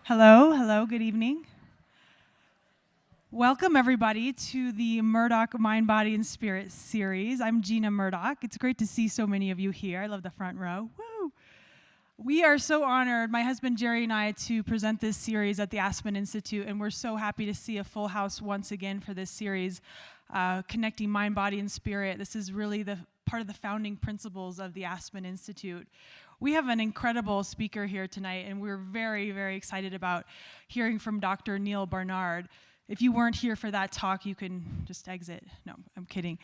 Hello, good evening. Welcome everybody to the Murdoch Mind, Body, and Spirit series. I'm Gina Murdoch. It's great to see so many of you here. I love the front row. Woo! We are so honored, my husband Jerry and I, to present this series at the Aspen Institute, and we're so happy to see a full house once again for this series, connecting mind, body, and spirit. This is really the part of the founding principles of the Aspen Institute. We have an incredible speaker here tonight, and we're very, very excited about hearing from Dr. Neal Barnard. If you weren't here for that talk, you can just exit. No, I'm kidding.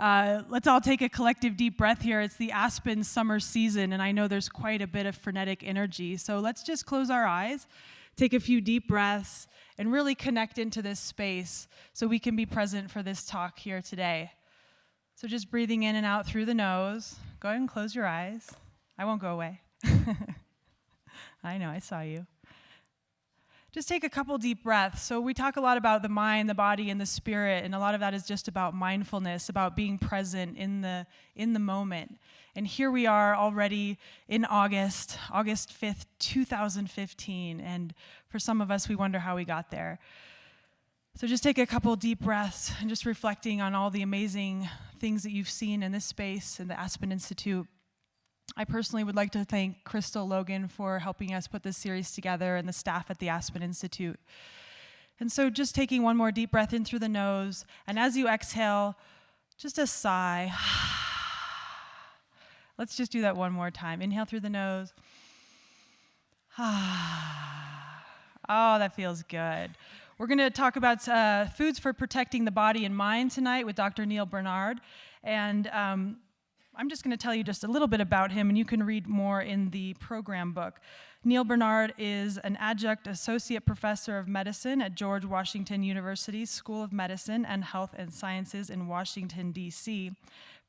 Let's all take a collective deep breath here. It's the Aspen summer season, and I know there's quite a bit of frenetic energy. So let's just close our eyes, take a few deep breaths, and really connect into this space so we can be present for this talk here today. So just breathing in and out through the nose. Go ahead and close your eyes. I won't go away. I know, I saw you. Just take a couple deep breaths. So we talk a lot about the mind, the body, and the spirit, and a lot of that is just about mindfulness, about being present in the moment. And here we are already in August 5th, 2015, and for some of us, we wonder how we got there. So just take a couple deep breaths and just reflecting on all the amazing things that you've seen in this space in the Aspen Institute. I personally would like to thank Crystal Logan for helping us put this series together and the staff at the Aspen Institute. And so just taking one more deep breath in through the nose, and as you exhale, just a sigh. Let's just do that one more time. Inhale through the nose. Oh, that feels good. We're going to talk about foods for protecting the body and mind tonight with Dr. Neal Barnard. And I'm just going to tell you just a little bit about him, and you can read more in the program book. Neal Barnard is an adjunct associate professor of medicine at George Washington University School of Medicine and Health and Sciences in Washington, D.C.,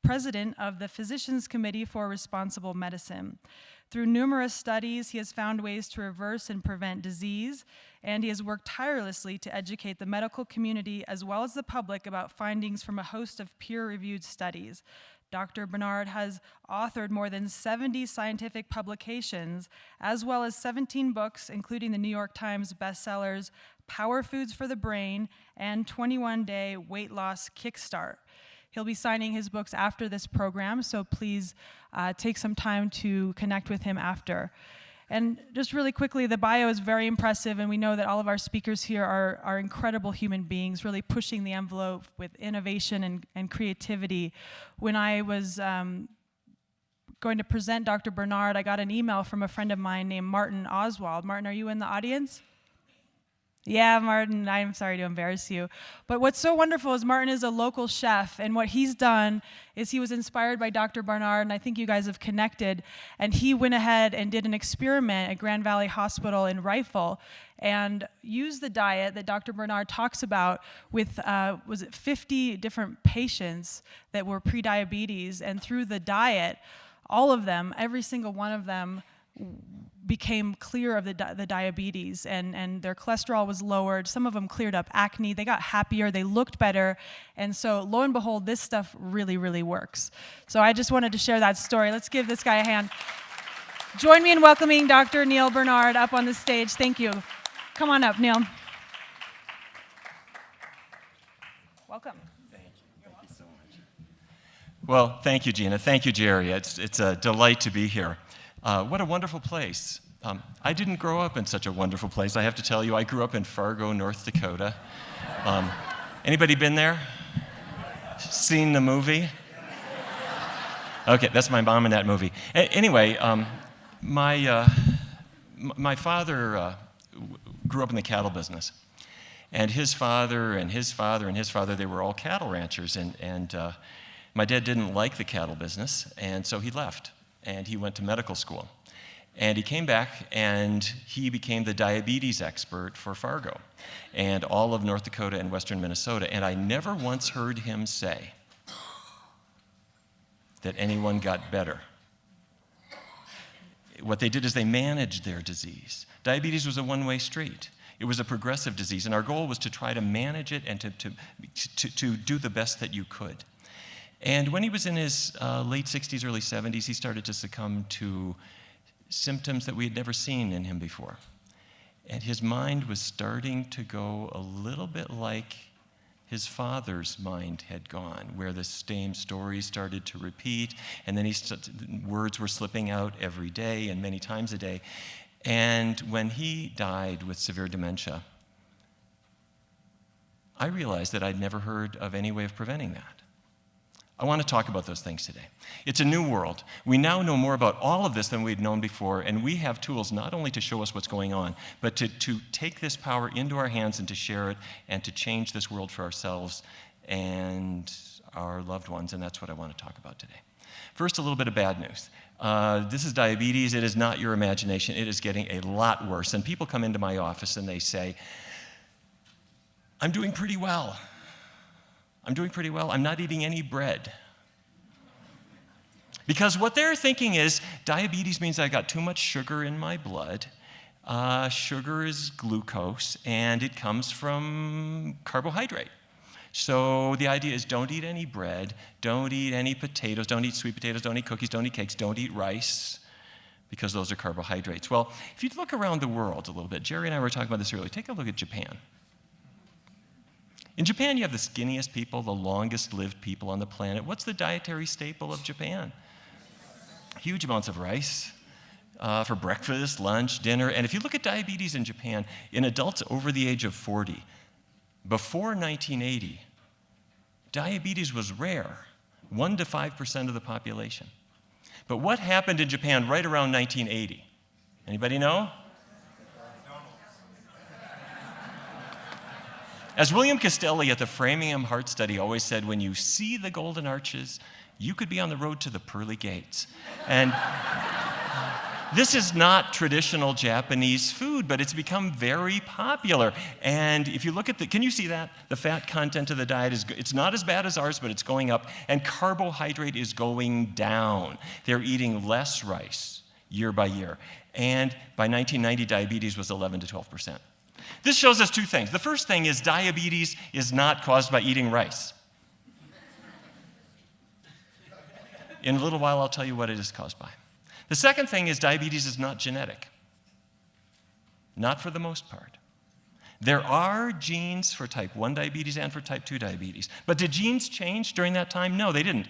president of the Physicians Committee for Responsible Medicine. Through numerous studies, he has found ways to reverse and prevent disease, and he has worked tirelessly to educate the medical community as well as the public about findings from a host of peer-reviewed studies. Dr. Barnard has authored more than 70 scientific publications, as well as 17 books, including the New York Times bestsellers Power Foods for the Brain and 21-Day Weight Loss Kickstart. He'll be signing his books after this program, so please take some time to connect with him after. And just really quickly, the bio is very impressive, and we know that all of our speakers here are incredible human beings, really pushing the envelope with innovation and creativity. When I was going to present Dr. Barnard, I got an email from a friend of mine named Martin Oswald. Martin, are you in the audience? Yeah, Martin, I'm sorry to embarrass you. But what's so wonderful is Martin is a local chef, and what he's done is he was inspired by Dr. Barnard, and I think you guys have connected, and he went ahead and did an experiment at Grand Valley Hospital in Rifle and used the diet that Dr. Barnard talks about with, 50 different patients that were pre-diabetes, and through the diet, all of them, every single one of them, became clear of the diabetes, and their cholesterol was lowered. Some of them cleared up acne. They got happier. They looked better. And so lo and behold, this stuff really, really works. So I just wanted to share that story. Let's give this guy a hand. Join me in welcoming Dr. Neal Barnard up on the stage. Thank you. Come on up, Neal. Welcome. Thank you. Thank you so much. Well, thank you, Gina. Thank you, Jerry. It's a delight to be here. What a wonderful place. I didn't grow up in such a wonderful place. I have to tell you, I grew up in Fargo, North Dakota. Anybody been there? Seen the movie? Okay, that's my mom in that movie. Anyway, my father grew up in the cattle business. And his father and his father and his father, they were all cattle ranchers. And my dad didn't like the cattle business, and so he left. And he went to medical school. And he came back, and he became the diabetes expert for Fargo and all of North Dakota and western Minnesota. And I never once heard him say that anyone got better. What they did is they managed their disease. Diabetes was a one-way street. It was a progressive disease, and our goal was to try to manage it and to do the best that you could. And when he was in his late 60s, early 70s, he started to succumb to symptoms that we had never seen in him before. And his mind was starting to go a little bit like his father's mind had gone, where the same stories started to repeat, and then words were slipping out every day and many times a day. And when he died with severe dementia, I realized that I'd never heard of any way of preventing that. I want to talk about those things today. It's a new world. We now know more about all of this than we'd known before, and we have tools not only to show us what's going on, but to take this power into our hands and to share it and to change this world for ourselves and our loved ones, and that's what I want to talk about today. First, a little bit of bad news. This is diabetes. It is not your imagination. It is getting a lot worse. And people come into my office and they say, I'm doing pretty well. I'm doing pretty well. I'm not eating any bread. Because what they're thinking is diabetes means I got too much sugar in my blood. Sugar is glucose, and it comes from carbohydrate. So the idea is don't eat any bread, don't eat any potatoes, don't eat sweet potatoes, don't eat cookies, don't eat cakes, don't eat rice, because those are carbohydrates. Well, if you look around the world a little bit, Jerry and I were talking about this earlier, take a look at Japan. In Japan, you have the skinniest people, the longest-lived people on the planet. What's the dietary staple of Japan? Huge amounts of rice for breakfast, lunch, dinner. And if you look at diabetes in Japan, in adults over the age of 40, before 1980, diabetes was rare, 1% to 5% of the population. But what happened in Japan right around 1980? Anybody know? As William Castelli at the Framingham Heart Study always said, when you see the golden arches, you could be on the road to the pearly gates. And this is not traditional Japanese food, but it's become very popular. And if you look at can you see that? The fat content of the diet it's not as bad as ours, but it's going up. And carbohydrate is going down. They're eating less rice year by year. And by 1990, diabetes was 11 to 12%. This shows us two things. The first thing is diabetes is not caused by eating rice. In a little while, I'll tell you what it is caused by. The second thing is diabetes is not genetic. Not for the most part. There are genes for type 1 diabetes and for type 2 diabetes. But did genes change during that time? No, they didn't.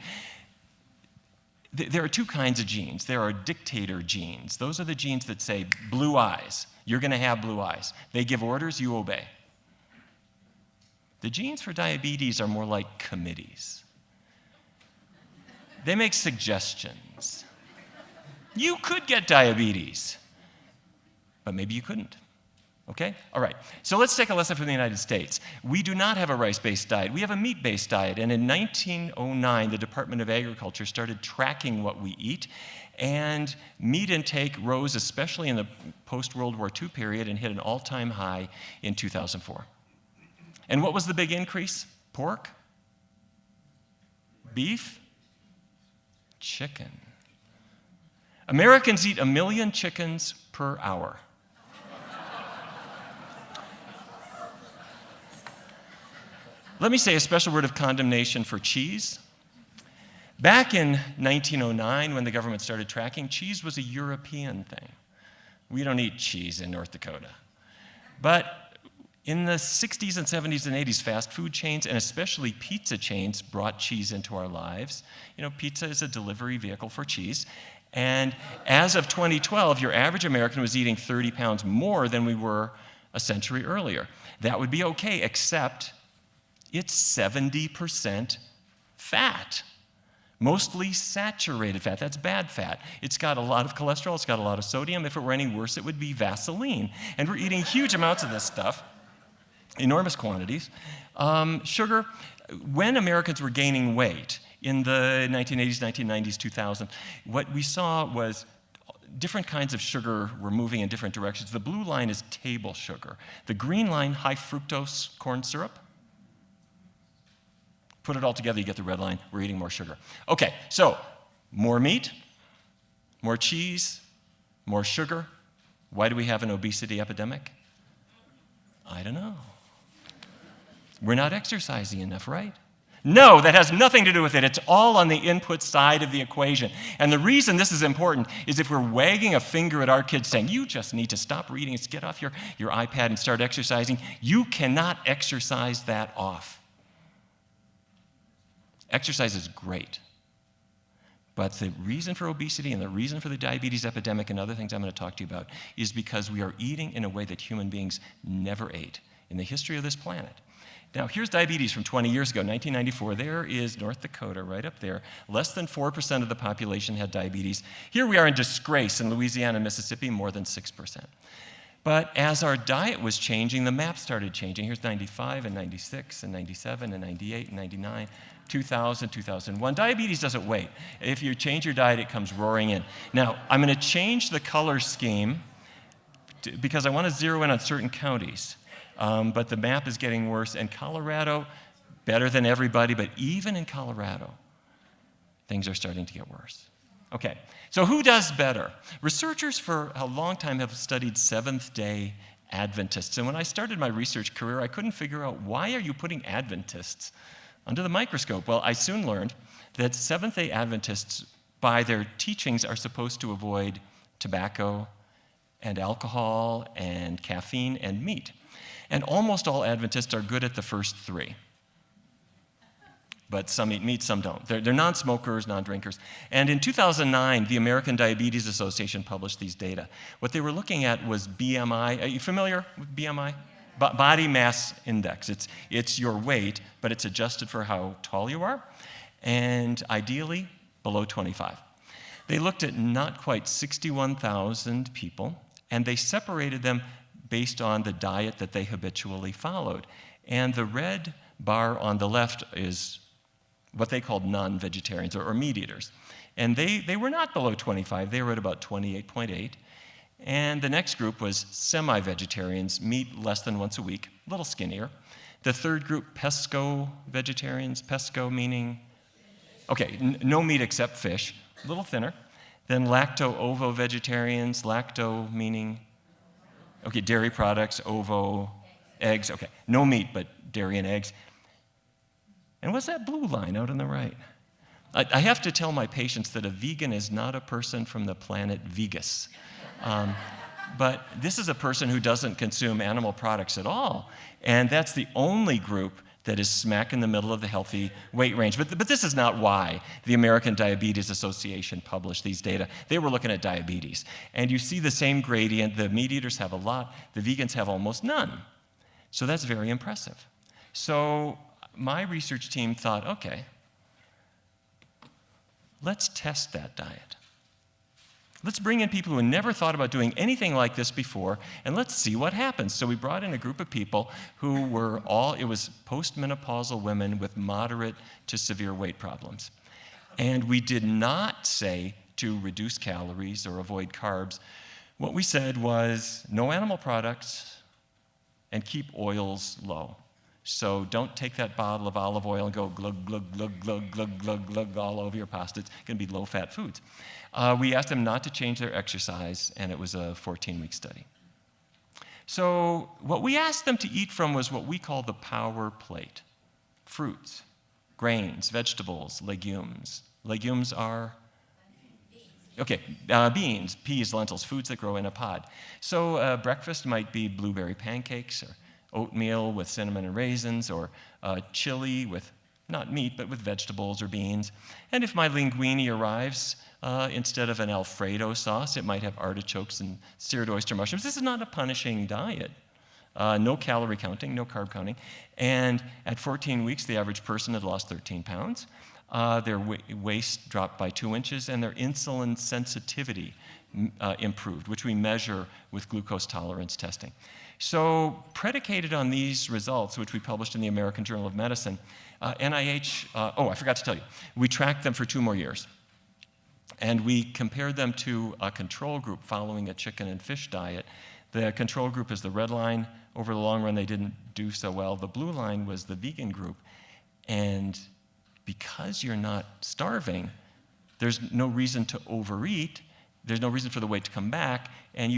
There are two kinds of genes. There are dictator genes. Those are the genes that say blue eyes. You're going to have blue eyes. They give orders, you obey. The genes for diabetes are more like committees. They make suggestions. You could get diabetes, but maybe you couldn't. Okay? All right. So let's take a lesson from the United States. We do not have a rice-based diet. We have a meat-based diet. And in 1909, the Department of Agriculture started tracking what we eat. And meat intake rose, especially in the post-World War II period, and hit an all-time high in 2004. And what was the big increase? Pork? Beef? Chicken. Americans eat 1 million chickens per hour. Let me say a special word of condemnation for cheese. Back in 1909, when the government started tracking, cheese was a European thing. We don't eat cheese in North Dakota. But in the 60s and 70s and 80s, fast food chains, and especially pizza chains, brought cheese into our lives. You know, pizza is a delivery vehicle for cheese. And as of 2012, your average American was eating 30 pounds more than we were a century earlier. That would be okay, except it's 70% fat. Mostly saturated fat. That's bad fat. It's got a lot of cholesterol. It's got a lot of sodium. If it were any worse, it would be Vaseline. And we're eating huge amounts of this stuff, enormous quantities. Sugar, when Americans were gaining weight in the 1980s, 1990s, 2000, what we saw was different kinds of sugar were moving in different directions. The blue line is table sugar. The green line, high fructose corn syrup. Put it all together, you get the red line. We're eating more sugar. Okay, so more meat, more cheese, more sugar. Why do we have an obesity epidemic? I don't know. We're not exercising enough, right? No, that has nothing to do with it. It's all on the input side of the equation. And the reason this is important is if we're wagging a finger at our kids saying, you just need to stop reading, get off your iPad and start exercising, you cannot exercise that off. Exercise is great. But the reason for obesity and the reason for the diabetes epidemic and other things I'm going to talk to you about is because we are eating in a way that human beings never ate in the history of this planet. Now, here's diabetes from 20 years ago, 1994. There is North Dakota right up there. Less than 4% of the population had diabetes. Here we are in disgrace in Louisiana and Mississippi, more than 6%. But as our diet was changing, the map started changing. Here's 95 and 96 and 97 and 98 and 99, 2000, 2001. Diabetes doesn't wait. If you change your diet, it comes roaring in. Now, I'm going to change the color scheme because I want to zero in on certain counties. But the map is getting worse, and Colorado, better than everybody, but even in Colorado, things are starting to get worse. Okay, so who does better? Researchers for a long time have studied Seventh-day Adventists, and when I started my research career, I couldn't figure out why are you putting Adventists under the microscope? Well, I soon learned that Seventh-day Adventists, by their teachings, are supposed to avoid tobacco and alcohol and caffeine and meat. And almost all Adventists are good at the first three. But some eat meat, some don't. They're non-smokers, non-drinkers. And in 2009, the American Diabetes Association published these data. What they were looking at was BMI. Are you familiar with BMI? Body mass index. It's your weight, but it's adjusted for how tall you are, and ideally below 25. They looked at not quite 61,000 people, and they separated them based on the diet that they habitually followed. And the red bar on the left is what they called non-vegetarians or meat eaters. And they were not below 25, they were at about 28.8. And the next group was semi-vegetarians, meat less than once a week, a little skinnier. The third group, pesco-vegetarians, pesco meaning, okay, no meat except fish, a little thinner. Then lacto-ovo-vegetarians, lacto meaning, okay, dairy products, ovo, eggs, okay, no meat but dairy and eggs. And what's that blue line out on the right? I have to tell my patients that a vegan is not a person from the planet Vegas. But this is a person who doesn't consume animal products at all. And that's the only group that is smack in the middle of the healthy weight range. But this is not why the American Diabetes Association published these data. They were looking at diabetes. And you see the same gradient. The meat eaters have a lot. The vegans have almost none. So that's very impressive. So my research team thought, okay, let's test that diet. Let's bring in people who never thought about doing anything like this before, and let's see what happens. So we brought in a group of people who were it was postmenopausal women with moderate to severe weight problems. And we did not say to reduce calories or avoid carbs. What we said was no animal products and keep oils low. So don't take that bottle of olive oil and go glug, glug, glug, glug, glug, glug, glug all over your pasta. It's going to be low-fat foods. We asked them not to change their exercise, and it was a 14-week study. So what we asked them to eat from was what we call the power plate. Fruits, grains, vegetables, legumes. Legumes are? Okay, beans, peas, lentils, foods that grow in a pod. So breakfast might be blueberry pancakes, or oatmeal with cinnamon and raisins, or chili with not meat, but with vegetables or beans. And if my linguine arrives, instead of an Alfredo sauce, it might have artichokes and seared oyster mushrooms. This is not a punishing diet. No calorie counting, no carb counting. And at 14 weeks, the average person had lost 13 pounds. Their waist dropped by 2 inches, and their insulin sensitivity improved, which we measure with glucose tolerance testing. So predicated on these results, which we published in the American Journal of Medicine, NIH, I forgot to tell you, we tracked them for 2 more years. And we compared them to a control group following a chicken and fish diet. The control group is the red line. Over the long run, they didn't do so well. The blue line was the vegan group. And because you're not starving, there's no reason to overeat. There's no reason for the weight to come back. And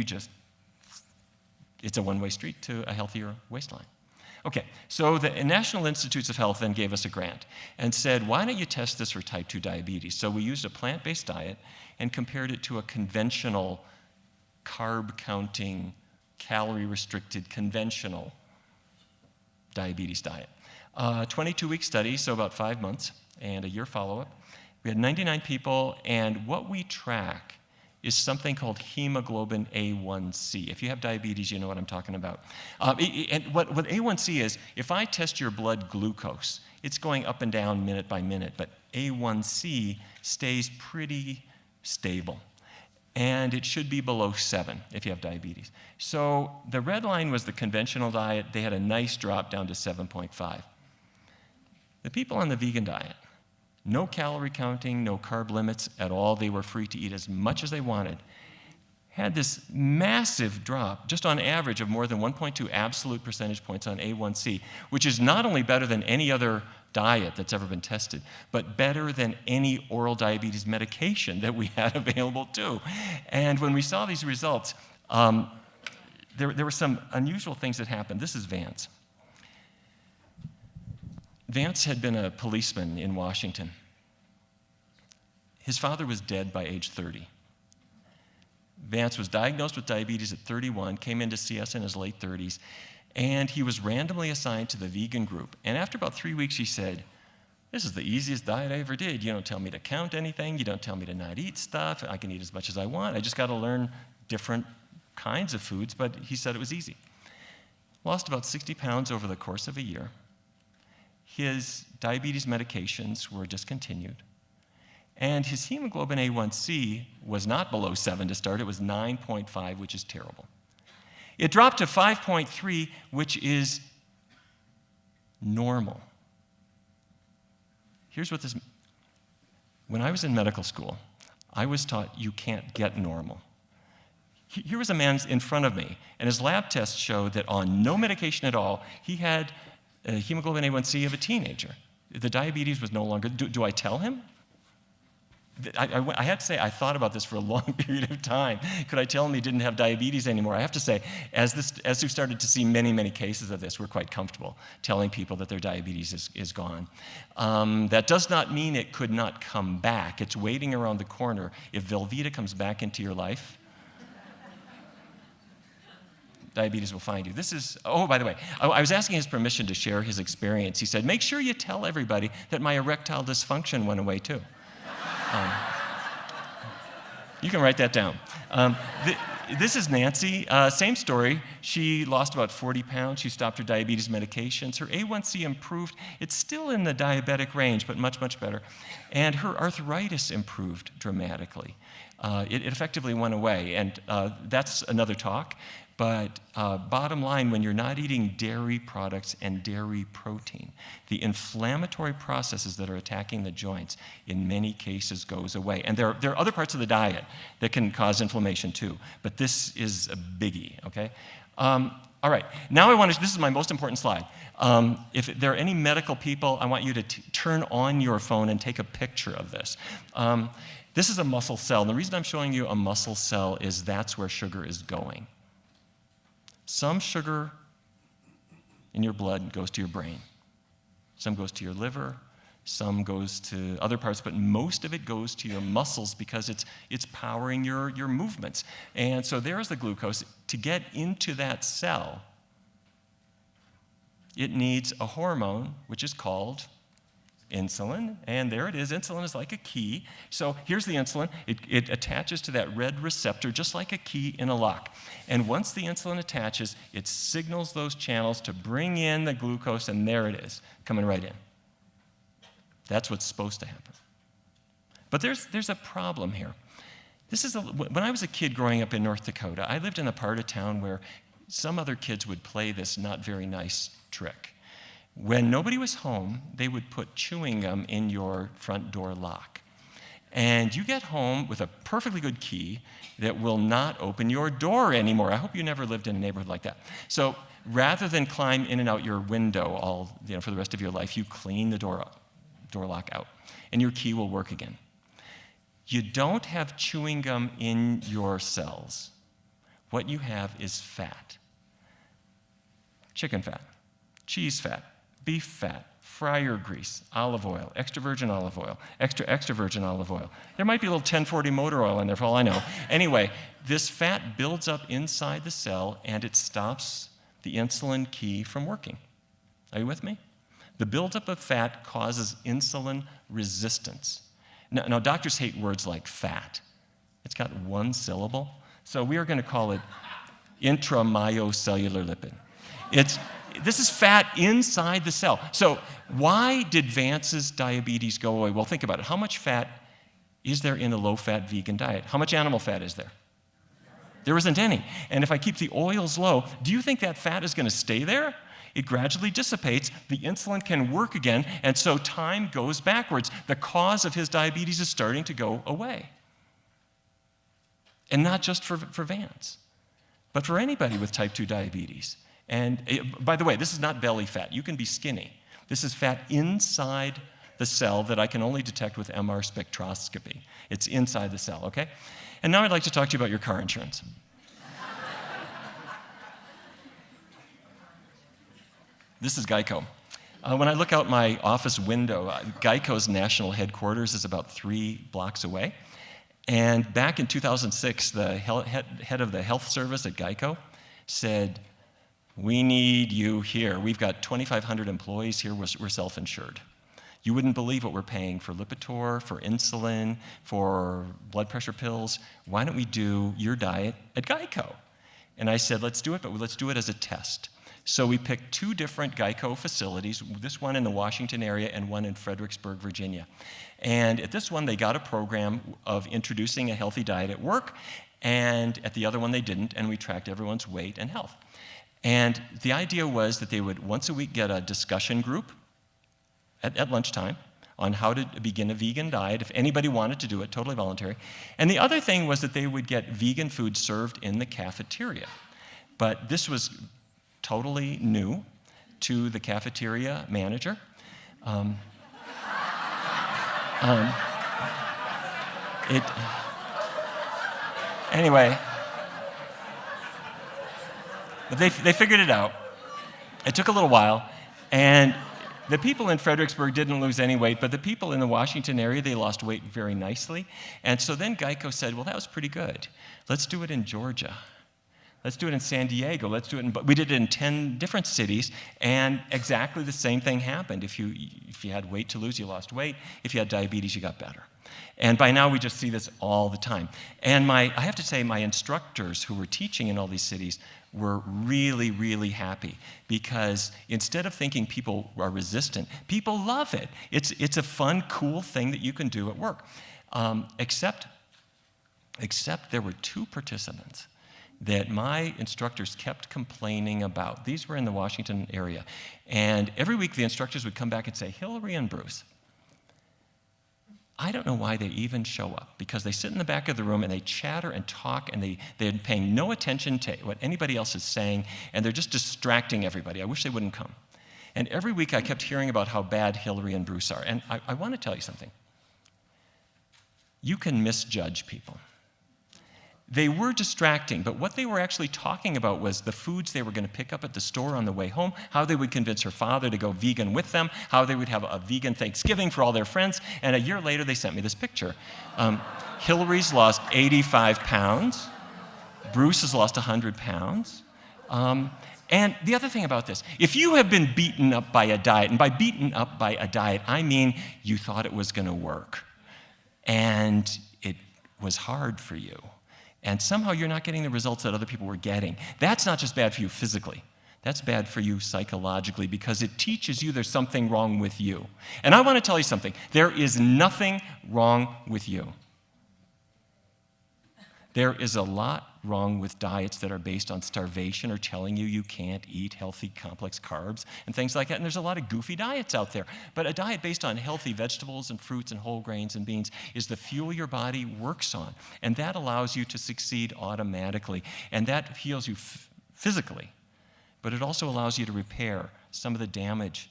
it's a one-way street to a healthier waistline. Okay, so the National Institutes of Health then gave us a grant and said, why don't you test this for type 2 diabetes? So we used a plant-based diet and compared it to a conventional carb-counting, calorie-restricted, conventional diabetes diet. 22-week study, so about 5 months, and a year follow-up. We had 99 people, and what we track is something called hemoglobin A1C. If you have diabetes, you know what I'm talking about. And what A1C is, if I test your blood glucose, it's going up and down minute by minute, but A1C stays pretty stable. And it should be below 7 if you have diabetes. So the red line was the conventional diet. They had a nice drop down to 7.5. The people on the vegan diet, no calorie counting, no carb limits at all. They were free to eat as much as they wanted. Had this massive drop, just on average, of more than 1.2 absolute percentage points on A1C, which is not only better than any other diet that's ever been tested, but better than any oral diabetes medication that we had available too. And when we saw these results, there were some unusual things that happened. This is Vance. Vance had been a policeman in Washington. His father was dead by age 30. Vance was diagnosed with diabetes at 31, came in to see us in his late 30s, and he was randomly assigned to the vegan group. And after about 3 weeks, he said, this is the easiest diet I ever did. You don't tell me to count anything. You don't tell me to not eat stuff. I can eat as much as I want. I just got to learn different kinds of foods, but he said it was easy. Lost about 60 pounds over the course of a year. His diabetes medications were discontinued. And his hemoglobin A1C was not below 7 to start. It was 9.5, which is terrible. It dropped to 5.3, which is normal. Here's what this means. When I was in medical school, I was taught you can't get normal. Here was a man in front of me, and his lab tests showed that on no medication at all, he had a hemoglobin A1C of a teenager. The diabetes was no longer. Do I tell him? I had to say, I thought about this for a long period of time. Could I tell him he didn't have diabetes anymore? I have to say, as we've started to see many, many cases of this, we're quite comfortable telling people that their diabetes is gone. That does not mean it could not come back. It's waiting around the corner. If Velveeta comes back into your life, diabetes will find you. Oh, by the way, I was asking his permission to share his experience. He said, make sure you tell everybody that my erectile dysfunction went away too. You can write that down. This is Nancy. Same story. She lost about 40 pounds. She stopped her diabetes medications. Her A1C improved. It's still in the diabetic range, but much, much better. And her arthritis improved dramatically. It effectively went away, and that's another talk. But bottom line, when you're not eating dairy products and dairy protein, the inflammatory processes that are attacking the joints in many cases goes away. And there are other parts of the diet that can cause inflammation too, but this is a biggie, okay? All right, now this is my most important slide. If there are any medical people, I want you to turn on your phone and take a picture of this. This is a muscle cell, and the reason I'm showing you a muscle cell is that's where sugar is going. Some sugar in your blood goes to your brain. Some goes to your liver. Some goes to other parts, but most of it goes to your muscles because it's powering your movements. And so there's the glucose. To get into that cell, it needs a hormone, which is called insulin, and there it is. Insulin is like a key. So here's the insulin. It attaches to that red receptor just like a key in a lock. And once the insulin attaches, it signals those channels to bring in the glucose, and there it is, coming right in. That's what's supposed to happen. But there's a problem here. When I was a kid growing up in North Dakota, I lived in a part of town where some other kids would play this not very nice trick. When nobody was home, they would put chewing gum in your front door lock. And you get home with a perfectly good key that will not open your door anymore. I hope you never lived in a neighborhood like that. So rather than climb in and out your window for the rest of your life, you clean the door lock out, and your key will work again. You don't have chewing gum in your cells. What you have is fat. Chicken fat. cheese fat, beef fat, fryer grease, olive oil, extra virgin olive oil, extra virgin olive oil. There might be a little 1040 motor oil in there for all I know. Anyway, this fat builds up inside the cell and it stops the insulin key from working. Are you with me? The buildup of fat causes insulin resistance. Now, doctors hate words like fat. It's got one syllable, so we are going to call it intramyocellular lipid. This is fat inside the cell. So why did Vance's diabetes go away? Well, think about it. How much fat is there in a low-fat vegan diet? How much animal fat is there? There isn't any. And if I keep the oils low, do you think that fat is going to stay there? It gradually dissipates, the insulin can work again, and so time goes backwards. The cause of his diabetes is starting to go away. And not just for Vance, but for anybody with type 2 diabetes. And by the way, this is not belly fat. You can be skinny. This is fat inside the cell that I can only detect with MR spectroscopy. It's inside the cell, okay? And now I'd like to talk to you about your car insurance. This is Geico. When I look out my office window, Geico's national headquarters is about 3 blocks away. And back in 2006, the head of the health service at Geico said, "We need you here. We've got 2,500 employees here. We're self-insured. You wouldn't believe what we're paying for Lipitor, for insulin, for blood pressure pills. Why don't we do your diet at Geico?" And I said, let's do it, but let's do it as a test. So we picked 2 different Geico facilities, this one in the Washington area and one in Fredericksburg, Virginia. And at this one, they got a program of introducing a healthy diet at work, and at the other one, they didn't, and we tracked everyone's weight and health. And the idea was that they would once a week get a discussion group at lunchtime on how to begin a vegan diet, if anybody wanted to do it, totally voluntary. And the other thing was that they would get vegan food served in the cafeteria. But this was totally new to the cafeteria manager. Anyway, but they figured it out. It took a little while, and the people in Fredericksburg didn't lose any weight, but the people in the Washington area, they lost weight very nicely. And so then Geico said, well, that was pretty good. Let's do it in Georgia. Let's do it in San Diego. Let's do it in, we did it in 10 different cities, and exactly the same thing happened. If you had weight to lose, you lost weight. If you had diabetes, you got better. And by now, we just see this all the time. And I have to say, my instructors who were teaching in all these cities were really, really happy, because instead of thinking people are resistant, people love it. It's a fun, cool thing that you can do at work. Except there were 2 participants that my instructors kept complaining about. These were in the Washington area. And every week the instructors would come back and say, Hillary and Bruce, I don't know why they even show up, because they sit in the back of the room and they chatter and talk, and they're paying no attention to what anybody else is saying, and they're just distracting everybody. I wish they wouldn't come. And every week I kept hearing about how bad Hillary and Bruce are. And I want to tell you something. You can misjudge people. They were distracting, but what they were actually talking about was the foods they were going to pick up at the store on the way home, how they would convince her father to go vegan with them, how they would have a vegan Thanksgiving for all their friends, and a year later they sent me this picture. Hillary's lost 85 pounds. Bruce has lost 100 pounds. And the other thing about this, if you have been beaten up by a diet, and by beaten up by a diet, I mean you thought it was going to work, and it was hard for you, and somehow you're not getting the results that other people were getting, that's not just bad for you physically. That's bad for you psychologically, because it teaches you there's something wrong with you. And I want to tell you something. There is nothing wrong with you. There is a lot wrong with diets that are based on starvation or telling you you can't eat healthy, complex carbs and things like that. And there's a lot of goofy diets out there. But a diet based on healthy vegetables and fruits and whole grains and beans is the fuel your body works on. And that allows you to succeed automatically. And that heals you physically. But it also allows you to repair some of the damage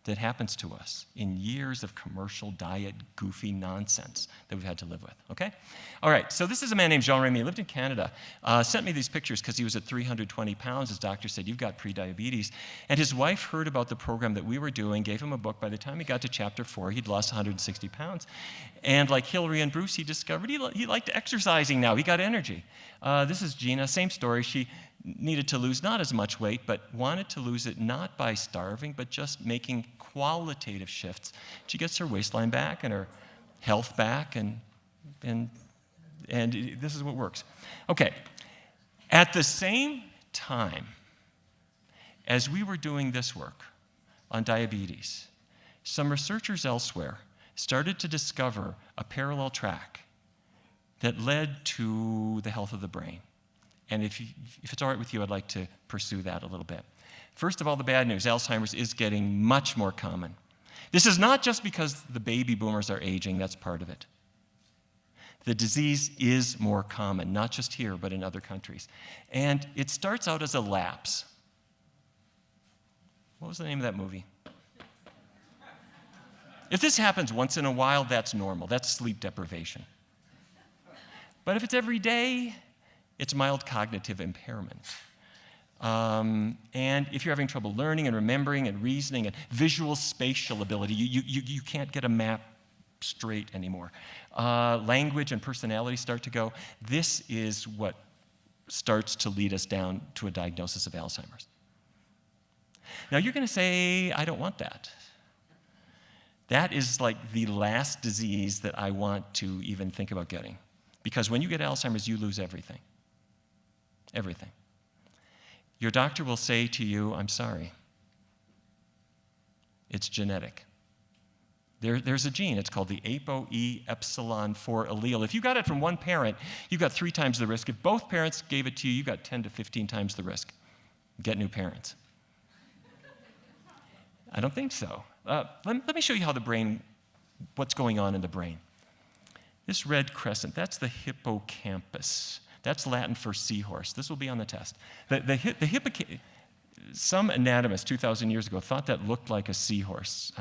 that happens to us in years of commercial diet, goofy nonsense that we've had to live with, okay? All right, so this is a man named Jean Remy. He lived in Canada. Sent me these pictures because he was at 320 pounds. His doctor said, you've got prediabetes. And his wife heard about the program that we were doing, gave him a book. By the time he got to chapter 4, he'd lost 160 pounds. And like Hillary and Bruce, he discovered he liked exercising now. He got energy. This is Gina, same story. She needed to lose not as much weight, but wanted to lose it not by starving, but just making qualitative shifts. She gets her waistline back and her health back, and this is what works. Okay, at the same time as we were doing this work on diabetes, some researchers elsewhere started to discover a parallel track that led to the health of the brain. And if it's all right with you, I'd like to pursue that a little bit. First of all, the bad news, Alzheimer's is getting much more common. This is not just because the baby boomers are aging, that's part of it. The disease is more common, not just here, but in other countries. And it starts out as a lapse. What was the name of that movie? If this happens once in a while, that's normal. That's sleep deprivation. But if it's every day, it's mild cognitive impairment. And if you're having trouble learning and remembering and reasoning and visual spatial ability, you can't get a map straight anymore. Language and personality start to go. This is what starts to lead us down to a diagnosis of Alzheimer's. Now you're going to say, I don't want that. That is like the last disease that I want to even think about getting. Because when you get Alzheimer's, you lose everything. Everything. Your doctor will say to you, I'm sorry. It's genetic. There's a gene. It's called the ApoE epsilon 4 allele. If you got it from one parent, you've got 3 times the risk. If both parents gave it to you, you've got 10 to 15 times the risk. Get new parents. I don't think so. Let me show you how the brain, what's going on in the brain. This red crescent, that's the hippocampus. That's Latin for seahorse. This will be on the test. Some anatomist 2,000 years ago thought that looked like a seahorse.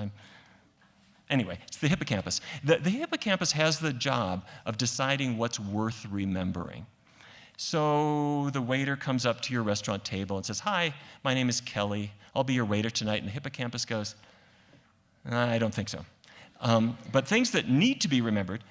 Anyway, it's the hippocampus. The hippocampus has the job of deciding what's worth remembering. So the waiter comes up to your restaurant table and says, hi, my name is Kelly. I'll be your waiter tonight. And the hippocampus goes, I don't think so. But things that need to be remembered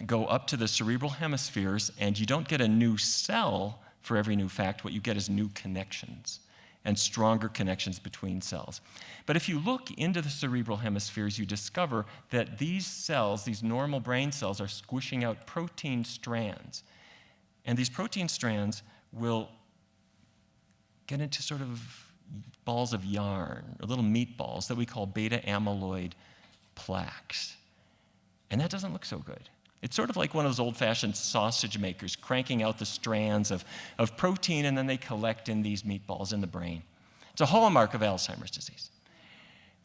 go up to the cerebral hemispheres, and you don't get a new cell for every new fact. What you get is new connections and stronger connections between cells. But if you look into the cerebral hemispheres, you discover that these cells, these normal brain cells, are squishing out protein strands. And these protein strands will get into sort of balls of yarn, or little meatballs that we call beta amyloid plaques. And that doesn't look so good. It's sort of like one of those old-fashioned sausage makers cranking out the strands of protein, and then they collect in these meatballs in the brain. It's a hallmark of Alzheimer's disease.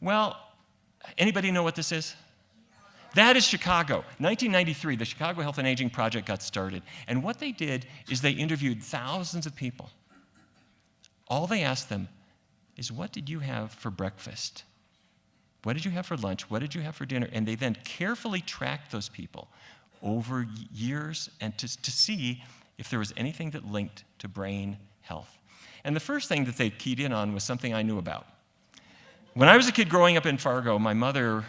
Well, anybody know what this is? That is Chicago. 1993, the Chicago Health and Aging Project got started. And what they did is they interviewed thousands of people. All they asked them is, what did you have for breakfast? What did you have for lunch? What did you have for dinner? And they then carefully tracked those people over years and to see if there was anything that linked to brain health. And the first thing that they keyed in on was something I knew about. When I was a kid growing up in Fargo, my mother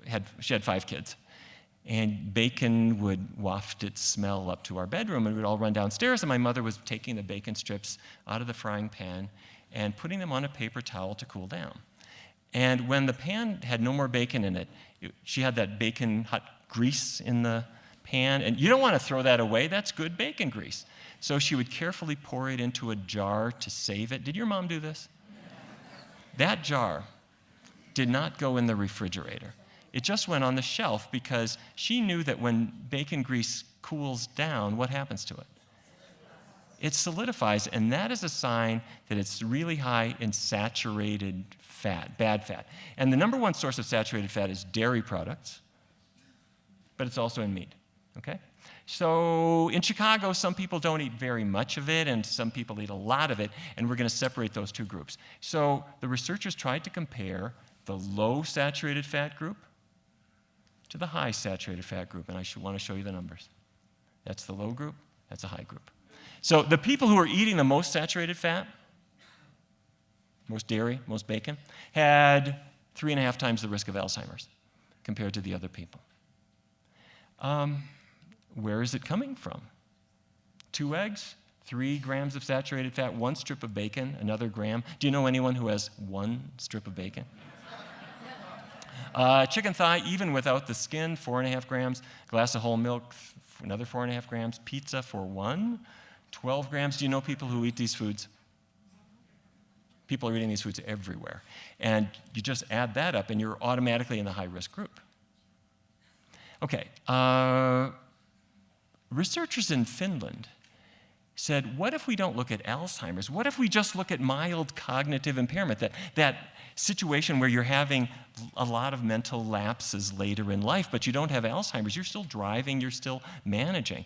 had 5 kids. And bacon would waft its smell up to our bedroom, and we'd all run downstairs, and my mother was taking the bacon strips out of the frying pan and putting them on a paper towel to cool down. And when the pan had no more bacon in it, she had that bacon hot grease in the pan, and you don't want to throw that away. That's good bacon grease. So she would carefully pour it into a jar to save it. Did your mom do this? That jar did not go in the refrigerator. It just went on the shelf because she knew that when bacon grease cools down, what happens to it? It solidifies, and that is a sign that it's really high in saturated fat, bad fat. And the number one source of saturated fat is dairy products, but it's also in meat. okay? So in Chicago, some people don't eat very much of it, and some people eat a lot of it, and we're going to separate those two groups. So the researchers tried to compare the low saturated fat group to the high saturated fat group, and I want to show you the numbers. That's the low group, that's a high group. So the people who are eating the most saturated fat, most dairy, most bacon, had 3.5 times the risk of Alzheimer's compared to the other people. Where is it coming from? 2 eggs, 3 grams of saturated fat, 1 strip of bacon, another gram. Do you know anyone who has 1 strip of bacon? Chicken thigh, even without the skin, 4.5 grams. Glass of whole milk, another 4.5 grams. Pizza for 1, 12 grams. Do you know people who eat these foods? People are eating these foods everywhere. And you just add that up, and you're automatically in the high-risk group. Okay. Researchers in Finland said, what if we don't look at Alzheimer's? What if we just look at mild cognitive impairment, that situation where you're having a lot of mental lapses later in life, but you don't have Alzheimer's? You're still driving, you're still managing.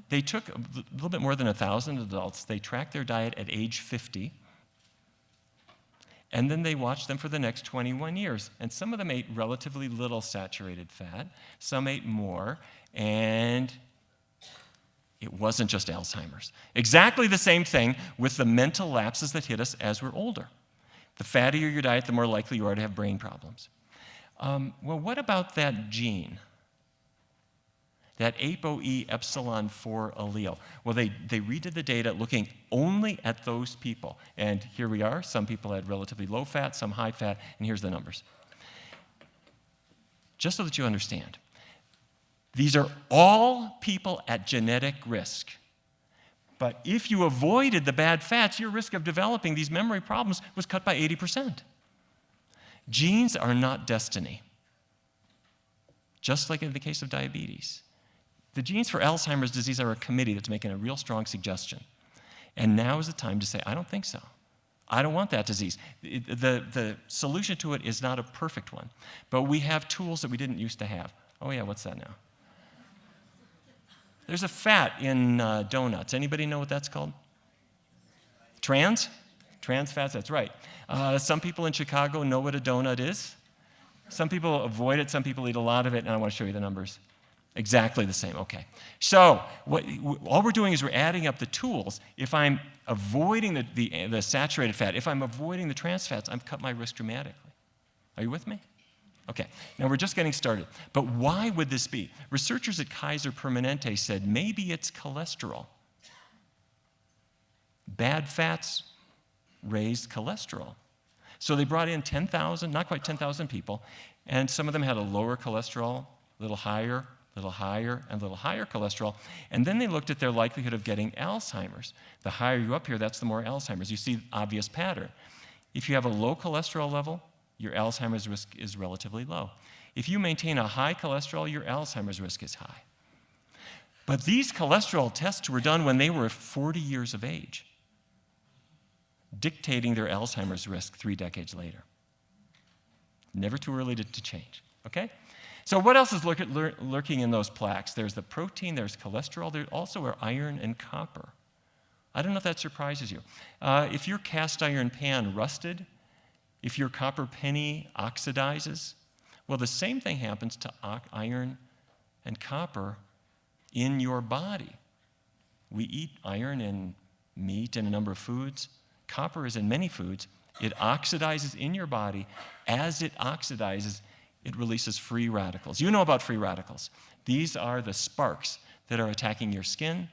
They took a little bit more than 1,000 adults. They tracked their diet at age 50, and then they watched them for the next 21 years. And some of them ate relatively little saturated fat, some ate more, and it wasn't just Alzheimer's. Exactly the same thing with the mental lapses that hit us as we're older. The fattier your diet, the more likely you are to have brain problems. Well, what about that gene? That ApoE epsilon 4 allele. Well, they redid the data looking only at those people. And here we are. Some people had relatively low fat, some high fat, and here's the numbers. Just so that you understand, these are all people at genetic risk. But if you avoided the bad fats, your risk of developing these memory problems was cut by 80%. Genes are not destiny, just like in the case of diabetes. The genes for Alzheimer's disease are a committee that's making a real strong suggestion. And now is the time to say, I don't think so. I don't want that disease. The solution to it is not a perfect one, but we have tools that we didn't used to have. Oh yeah, what's that now? There's a fat in donuts. Anybody know what that's called? Trans? Trans fats, that's right. Some people in Chicago know what a donut is. Some people avoid it, some people eat a lot of it, and I want to show you the numbers. Exactly the same, okay. So all we're doing is we're adding up the tools. If I'm avoiding the saturated fat, if I'm avoiding the trans fats, I've cut my risk dramatically. Are you with me? Okay, now we're just getting started. But why would this be? Researchers at Kaiser Permanente said maybe it's cholesterol. Bad fats raised cholesterol. So they brought in 10,000, not quite 10,000 people, and some of them had a lower cholesterol, a little higher, and a little higher cholesterol. And then they looked at their likelihood of getting Alzheimer's. The higher you up here, that's the more Alzheimer's. You see the obvious pattern. If you have a low cholesterol level, your Alzheimer's risk is relatively low. If you maintain a high cholesterol, your Alzheimer's risk is high. But these cholesterol tests were done when they were 40 years of age, dictating their Alzheimer's risk 3 decades later. Never too early to change, okay? So what else is lurking in those plaques? There's the protein, there's cholesterol, there also are iron and copper. I don't know if that surprises you. If your cast iron pan rusted, if your copper penny oxidizes, well, the same thing happens to iron and copper in your body. We eat iron in meat and a number of foods. Copper is in many foods. It oxidizes in your body. As it oxidizes, it releases free radicals. You know about free radicals. These are the sparks that are attacking your skin,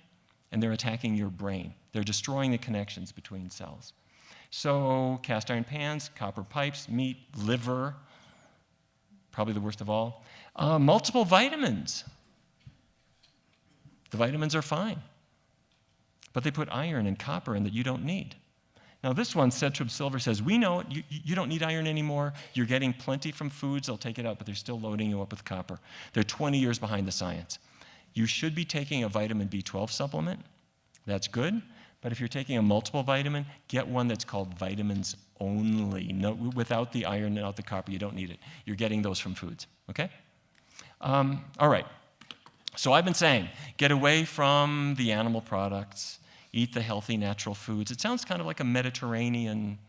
and they're attacking your brain. They're destroying the connections between cells. So cast iron pans, copper pipes, meat, liver, probably the worst of all. Multiple vitamins. The vitamins are fine, but they put iron and copper in that you don't need. Now this one, Centrum Silver, says, we know you don't need iron anymore. You're getting plenty from foods. They'll take it out, but they're still loading you up with copper. They're 20 years behind the science. You should be taking a vitamin B12 supplement. That's good. But if you're taking a multiple vitamin, get one that's called vitamins only. No, without the iron and without the copper, you don't need it. You're getting those from foods, okay? All right. So I've been saying, get away from the animal products, eat the healthy natural foods. It sounds kind of like a Mediterranean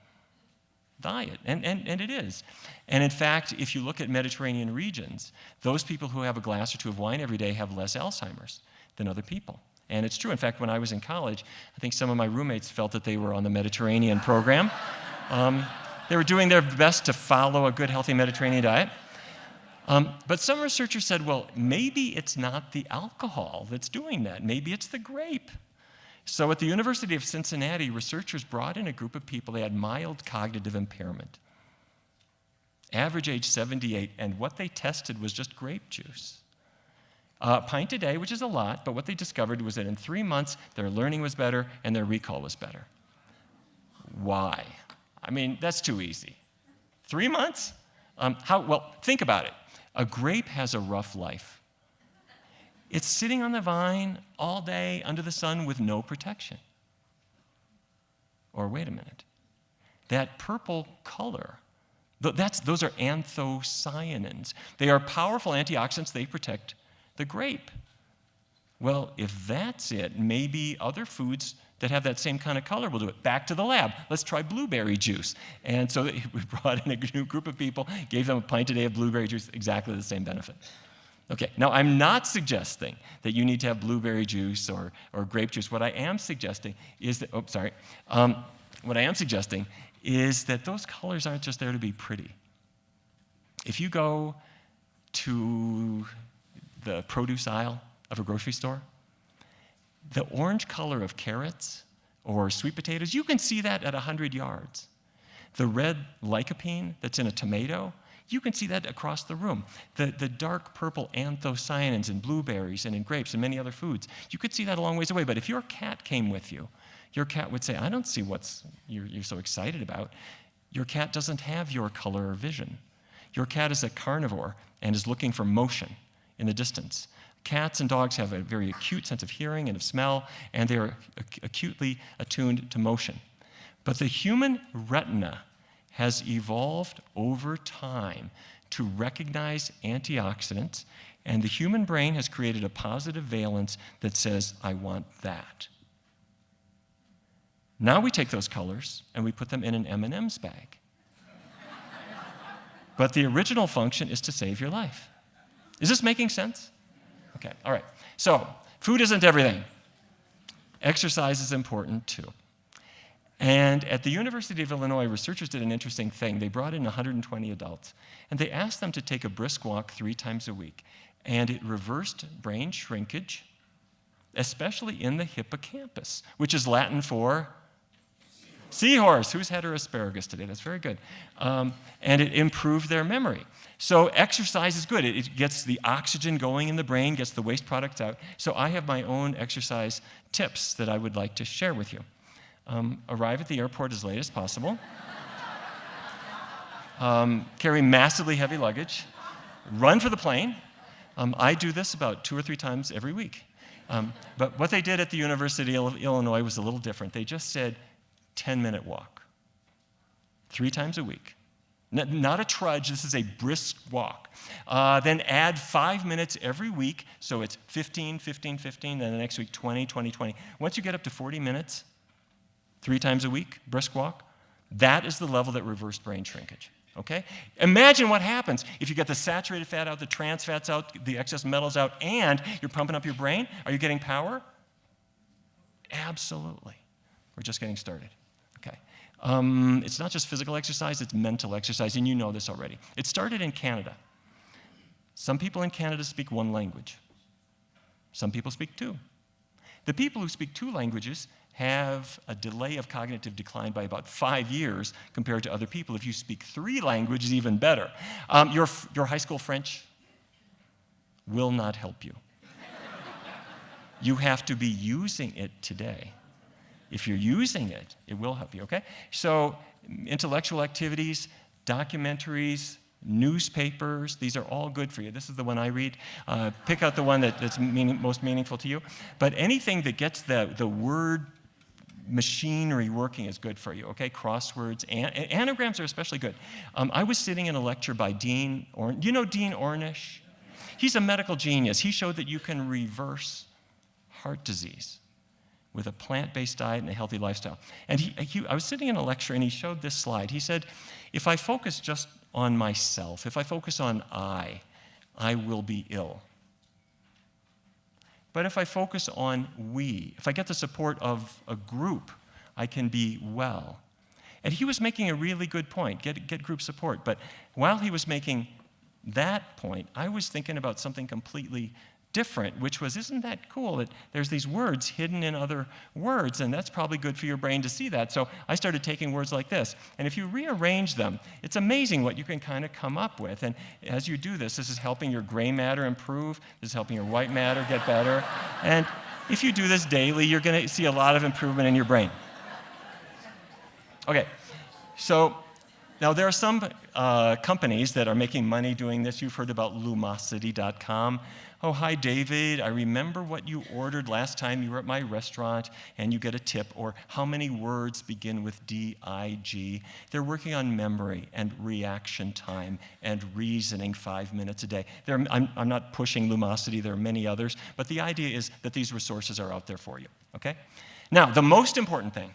diet, and it is. And in fact, if you look at Mediterranean regions, those people who have a glass or two of wine every day have less Alzheimer's than other people. And it's true. In fact, when I was in college, I think some of my roommates felt that they were on the Mediterranean program. They were doing their best to follow a good, healthy Mediterranean diet. But some researchers said, well, maybe it's not the alcohol that's doing that. Maybe it's the grape. So at the University of Cincinnati, researchers brought in a group of people. They had mild cognitive impairment, average age 78, and what they tested was just grape juice. A pint a day, which is a lot, but what they discovered was that in 3 months, their learning was better and their recall was better. Why? I mean, that's too easy. 3 months? Well, think about it. A grape has a rough life. It's sitting on the vine all day under the sun with no protection. Or wait a minute. That purple color, those are anthocyanins. They are powerful antioxidants. They protect the grape. Well, if that's it, maybe other foods that have that same kind of color will do it. Back to the lab. Let's try blueberry juice. And so we brought in a new group of people, gave them a pint a day of blueberry juice, exactly the same benefit. Okay, now I'm not suggesting that you need to have blueberry juice or grape juice. What I am suggesting is that, what I am suggesting is that those colors aren't just there to be pretty. If you go to the produce aisle of a grocery store, the orange color of carrots or sweet potatoes, you can see that at 100 yards. The red lycopene that's in a tomato, you can see that across the room. The dark purple anthocyanins in blueberries and in grapes and many other foods, you could see that a long ways away. But if your cat came with you, your cat would say, I don't see what you're so excited about. Your cat doesn't have your color or vision. Your cat is a carnivore and is looking for motion in the distance. Cats and dogs have a very acute sense of hearing and of smell, and they are acutely attuned to motion. But the human retina has evolved over time to recognize antioxidants, and the human brain has created a positive valence that says, I want that. Now we take those colors and we put them in an M&M's bag. But the original function is to save your life. Is this making sense? Okay, all right. So, food isn't everything. Exercise is important too. And at the University of Illinois, researchers did an interesting thing. They brought in 120 adults, and they asked them to take a brisk walk 3 times a week. And it reversed brain shrinkage, especially in the hippocampus, which is Latin for seahorse. Who's had her asparagus today? That's very good. And it improved their memory. So exercise is good. It gets the oxygen going in the brain, gets the waste products out. So I have my own exercise tips that I would like to share with you. Arrive at the airport as late as possible. Carry massively heavy luggage. Run for the plane. I do this about 2 or 3 times every week. But what they did at the University of Illinois was a little different. They just said 10-minute walk. 3 times a week. Not a trudge, this is a brisk walk. Then add 5 minutes every week, so it's 15, 15, 15, then the next week 20, 20, 20. Once you get up to 40 minutes, 3 times a week, brisk walk, that is the level that reversed brain shrinkage, okay? Imagine what happens if you get the saturated fat out, the trans fats out, the excess metals out, and you're pumping up your brain. Are you getting power? Absolutely. We're just getting started, okay? It's not just physical exercise, it's mental exercise, and you know this already. It started in Canada. Some people in Canada speak 1 language. Some people speak 2. The people who speak 2 languages have a delay of cognitive decline by about 5 years compared to other people. If you speak 3 languages, even better. Your high school French will not help you. You have to be using it today. If you're using it, it will help you, okay? So intellectual activities, documentaries, newspapers, these are all good for you. This is the one I read. Pick out the one that's most meaningful to you. But anything that gets the word machinery working is good for you, okay? Crosswords, anagrams are especially good. I was sitting in a lecture by Dean Ornish. You know Dean Ornish? He's a medical genius. He showed that you can reverse heart disease with a plant-based diet and a healthy lifestyle. And I was sitting in a lecture and he showed this slide. He said, if I focus just on myself, if I focus on I will be ill. But if I focus on we, if I get the support of a group, I can be well. And he was making a really good point, get group support. But while he was making that point, I was thinking about something completely different, which was, isn't that cool that there's these words hidden in other words, and that's probably good for your brain to see that. So I started taking words like this, and if you rearrange them, it's amazing what you can kind of come up with. And as you do this is helping your gray matter improve, this is helping your white matter get better, and if you do this daily, you're going to see a lot of improvement in your brain. Okay, so now there are some companies that are making money doing this. You've heard about Lumosity.com. Oh, hi, David. I remember what you ordered last time you were at my restaurant, and you get a tip. Or how many words begin with D-I-G? They're working on memory and reaction time and reasoning 5 minutes a day. I'm not pushing Lumosity. There are many others. But the idea is that these resources are out there for you, okay? Now, the most important thing,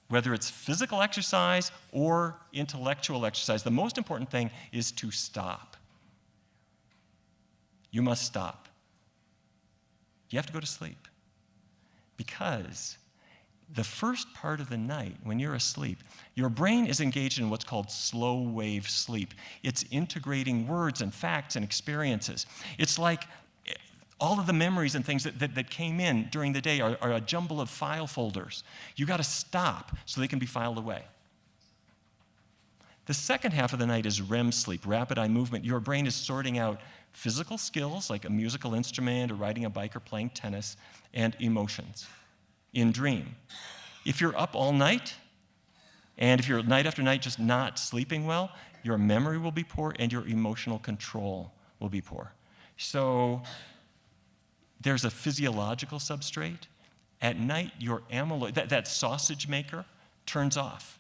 whether it's physical exercise or intellectual exercise, the most important thing is to stop. You must stop. You have to go to sleep. Because the first part of the night, when you're asleep, your brain is engaged in what's called slow wave sleep. It's integrating words and facts and experiences. It's like all of the memories and things that came in during the day are a jumble of file folders. You got to stop so they can be filed away. The second half of the night is REM sleep, rapid eye movement. Your brain is sorting out physical skills like a musical instrument or riding a bike or playing tennis, and emotions in dream. If you're up all night, and if you're night after night just not sleeping well, your memory will be poor and your emotional control will be poor. So there's a physiological substrate. At night, your amyloid, that sausage maker, turns off.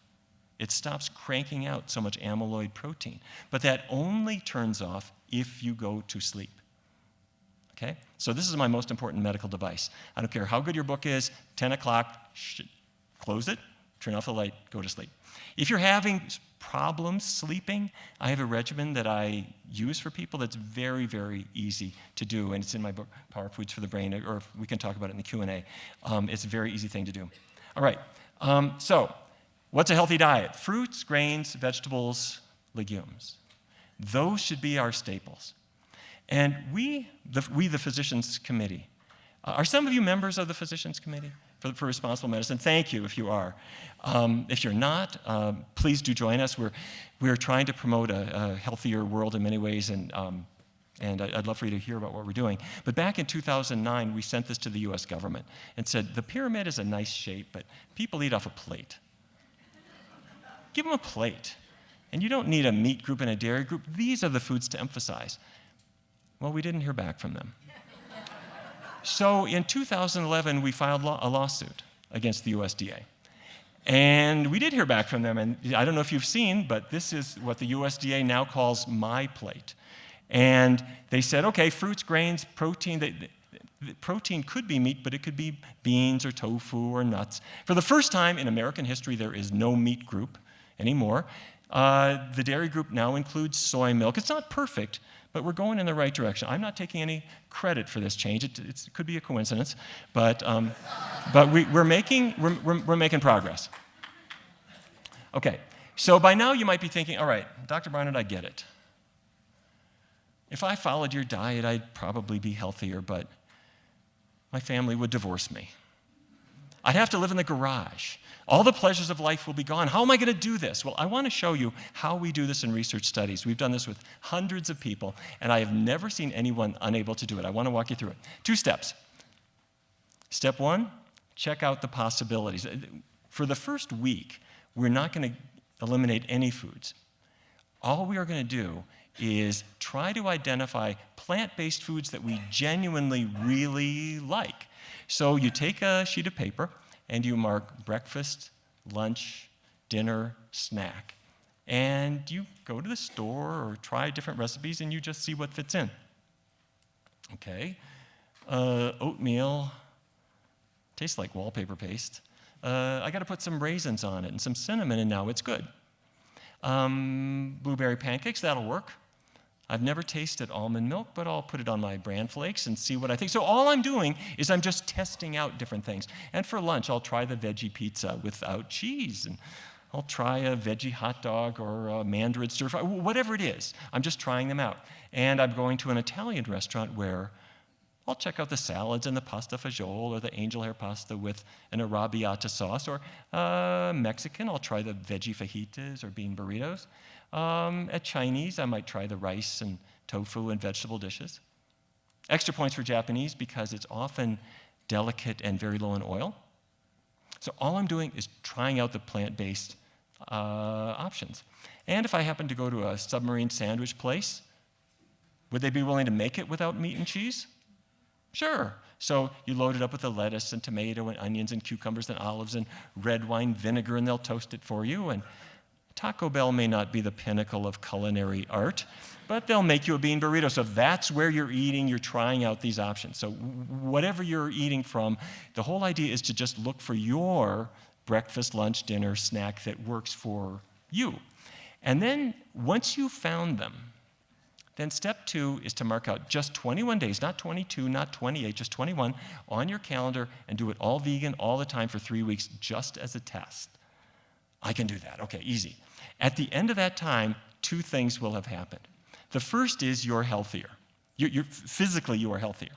It stops cranking out so much amyloid protein. But that only turns off if you go to sleep. Okay? So this is my most important medical device. I don't care how good your book is, 10 o'clock, close it, turn off the light, go to sleep. If you're having problems sleeping, I have a regimen that I use for people that's very, very easy to do, and it's in my book, Power Foods for the Brain, or we can talk about it in the Q&A. It's a very easy thing to do. All right, so what's a healthy diet? Fruits, grains, vegetables, legumes. Those should be our staples. And we, the Physicians Committee, are some of you members of the Physicians Committee for Responsible Medicine? Thank you if you are. If you're not, please do join us. We're trying to promote a healthier world in many ways, and I'd love for you to hear about what we're doing. But back in 2009, we sent this to the US government and said, the pyramid is a nice shape, but people eat off a plate. Give them a plate. And you don't need a meat group and a dairy group. These are the foods to emphasize. Well, we didn't hear back from them. So in 2011, we filed a lawsuit against the USDA. And we did hear back from them. And I don't know if you've seen, but this is what the USDA now calls my plate. And they said, okay, fruits, grains, protein. Protein could be meat, but it could be beans or tofu or nuts. For the first time in American history, there is no meat group anymore. The dairy group now includes soy milk. It's not perfect, but we're going in the right direction. I'm not taking any credit for this change. It could be a coincidence, but we're making progress. Okay, so by now you might be thinking, all right, Dr. Barnard, I get it. If I followed your diet, I'd probably be healthier, but my family would divorce me. I'd have to live in the garage. All the pleasures of life will be gone. How am I going to do this? Well, I want to show you how we do this in research studies. We've done this with hundreds of people, and I have never seen anyone unable to do it. I want to walk you through it. 2 steps. Step 1, check out the possibilities. For the first week, we're not going to eliminate any foods. All we are going to do is try to identify plant-based foods that we genuinely really like. So you take a sheet of paper and you mark breakfast, lunch, dinner, snack. And you go to the store or try different recipes and you just see what fits in. Okay. Oatmeal. Tastes like wallpaper paste. I got to put some raisins on it and some cinnamon, and now it's good. Blueberry pancakes, that'll work. I've never tasted almond milk, but I'll put it on my bran flakes and see what I think. So all I'm doing is I'm just testing out different things. And for lunch, I'll try the veggie pizza without cheese, and I'll try a veggie hot dog or a mandarin stir fry, whatever it is. I'm just trying them out. And I'm going to an Italian restaurant where I'll check out the salads and the pasta fagioli or the angel hair pasta with an arrabbiata sauce. Or Mexican, I'll try the veggie fajitas or bean burritos. At Chinese, I might try the rice and tofu and vegetable dishes. Extra points for Japanese because it's often delicate and very low in oil. So all I'm doing is trying out the plant-based options. And if I happen to go to a submarine sandwich place, would they be willing to make it without meat and cheese? Sure. So you load it up with the lettuce and tomato and onions and cucumbers and olives and red wine vinegar, and they'll toast it for you. And Taco Bell may not be the pinnacle of culinary art, but they'll make you a bean burrito. So that's where you're eating. You're trying out these options. So whatever you're eating from, the whole idea is to just look for your breakfast, lunch, dinner, snack that works for you. And then once you've found them, then step 2 is to mark out just 21 days, not 22, not 28, just 21 on your calendar and do it all vegan all the time for 3 weeks just as a test. I can do that. Okay, easy. At the end of that time, 2 things will have happened. The first is you're healthier. Physically, you are healthier.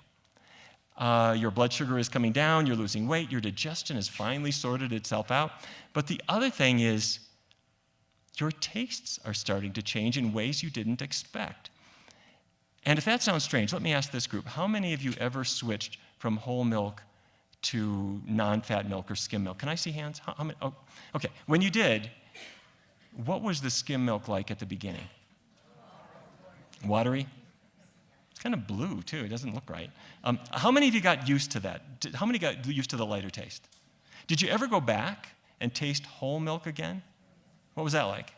Your blood sugar is coming down, you're losing weight, your digestion has finally sorted itself out. But the other thing is your tastes are starting to change in ways you didn't expect. And if that sounds strange, let me ask this group. How many of you ever switched from whole milk to non-fat milk or skim milk? Can I see hands? How many? Oh, okay. When you did, what was the skim milk like at the beginning? Watery? It's kind of blue, too. It doesn't look right. How many of you got used to that? How many got used to the lighter taste? Did you ever go back and taste whole milk again? What was that like?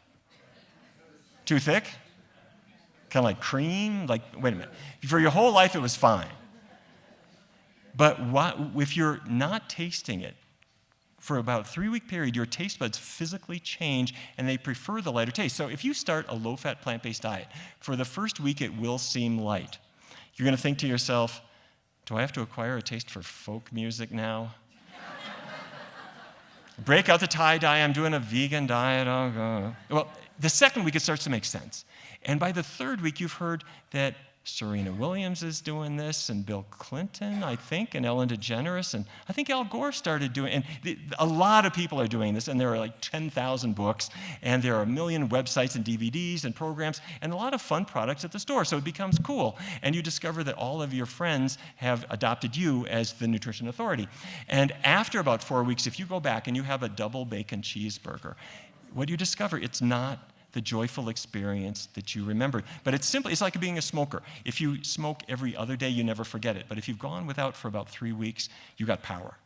Too thick? Kind of like cream? Like, wait a minute. For your whole life, it was fine. But if you're not tasting it for about a 3-week period, your taste buds physically change and they prefer the lighter taste. So if you start a low-fat plant-based diet, for the first week it will seem light. You're going to think to yourself, do I have to acquire a taste for folk music now? Break out the tie-dye, I'm doing a vegan diet. Well, the second week it starts to make sense. And by the 3rd week, you've heard that Serena Williams is doing this, and Bill Clinton, I think, and Ellen DeGeneres, and I think Al Gore started doing it. And a lot of people are doing this, and there are like 10,000 books, and there are a million websites and DVDs and programs, and a lot of fun products at the store. So it becomes cool, and you discover that all of your friends have adopted you as the nutrition authority. And after about 4 weeks, if you go back and you have a double bacon cheeseburger, what do you discover? It's not the joyful experience that you remembered. But it's like being a smoker. If you smoke every other day, you never forget it. But if you've gone without for about 3 weeks, you got power.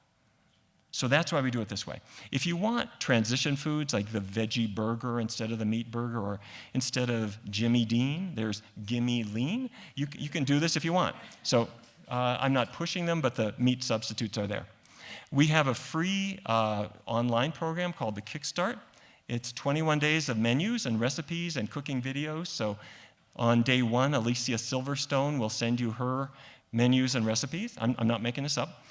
So that's why we do it this way. If you want transition foods like the veggie burger instead of the meat burger, or instead of Jimmy Dean, there's Gimme Lean, you can do this if you want. So I'm not pushing them, but the meat substitutes are there. We have a free online program called the Kickstart. It's 21 days of menus and recipes and cooking videos. So on day 1, Alicia Silverstone will send you her menus and recipes. I'm not making this up.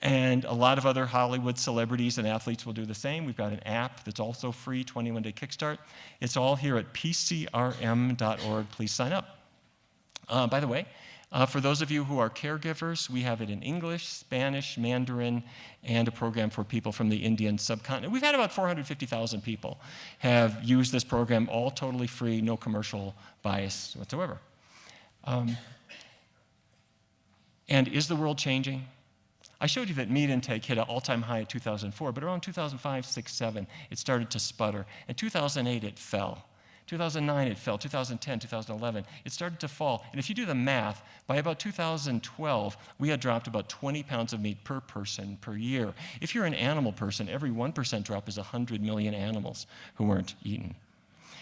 And a lot of other Hollywood celebrities and athletes will do the same. We've got an app that's also free, 21-day Kickstart. It's all here at pcrm.org. Please sign up. By the way, for those of you who are caregivers, we have it in English, Spanish, Mandarin, and a program for people from the Indian subcontinent. We've had about 450,000 people have used this program, all totally free, no commercial bias whatsoever. And is the world changing? I showed you that meat intake hit an all-time high in 2004, but around 2005, 6, 7, it started to sputter. In 2008, it fell. 2009, it fell. 2010, 2011, it started to fall. And if you do the math, by about 2012, we had dropped about 20 pounds of meat per person per year. If you're an animal person, every 1% drop is 100 million animals who weren't eaten.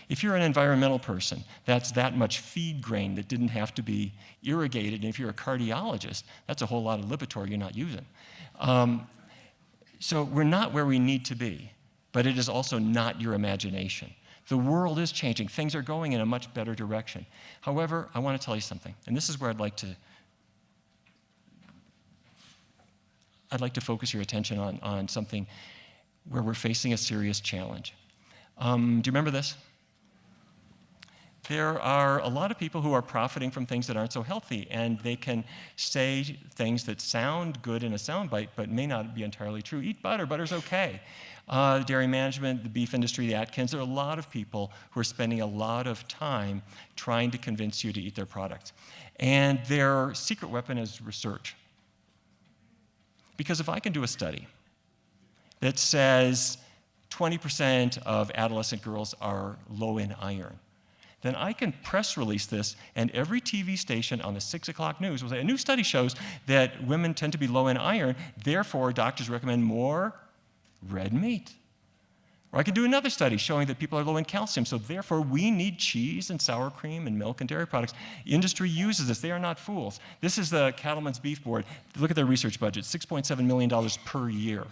If you're an environmental person, that's that much feed grain that didn't have to be irrigated. And if you're a cardiologist, that's a whole lot of Lipitor you're not using. So we're not where we need to be, but it is also not your imagination. The world is changing. Things are going in a much better direction. However, I want to tell you something, and this is where I'd like to focus your attention on something where we're facing a serious challenge. Do you remember this? There are a lot of people who are profiting from things that aren't so healthy, and they can say things that sound good in a soundbite, but may not be entirely true. Eat butter, butter's okay. Dairy management, the beef industry, the Atkins, there are a lot of people who are spending a lot of time trying to convince you to eat their products. And their secret weapon is research. Because if I can do a study that says 20% of adolescent girls are low in iron, then I can press release this, and every TV station on the 6 o'clock news will say, a new study shows that women tend to be low in iron, therefore doctors recommend more red meat. Or I can do another study showing that people are low in calcium, so therefore we need cheese and sour cream and milk and dairy products. Industry uses this. They are not fools. This is the Cattlemen's Beef Board. Look at their research budget, $6.7 million per year.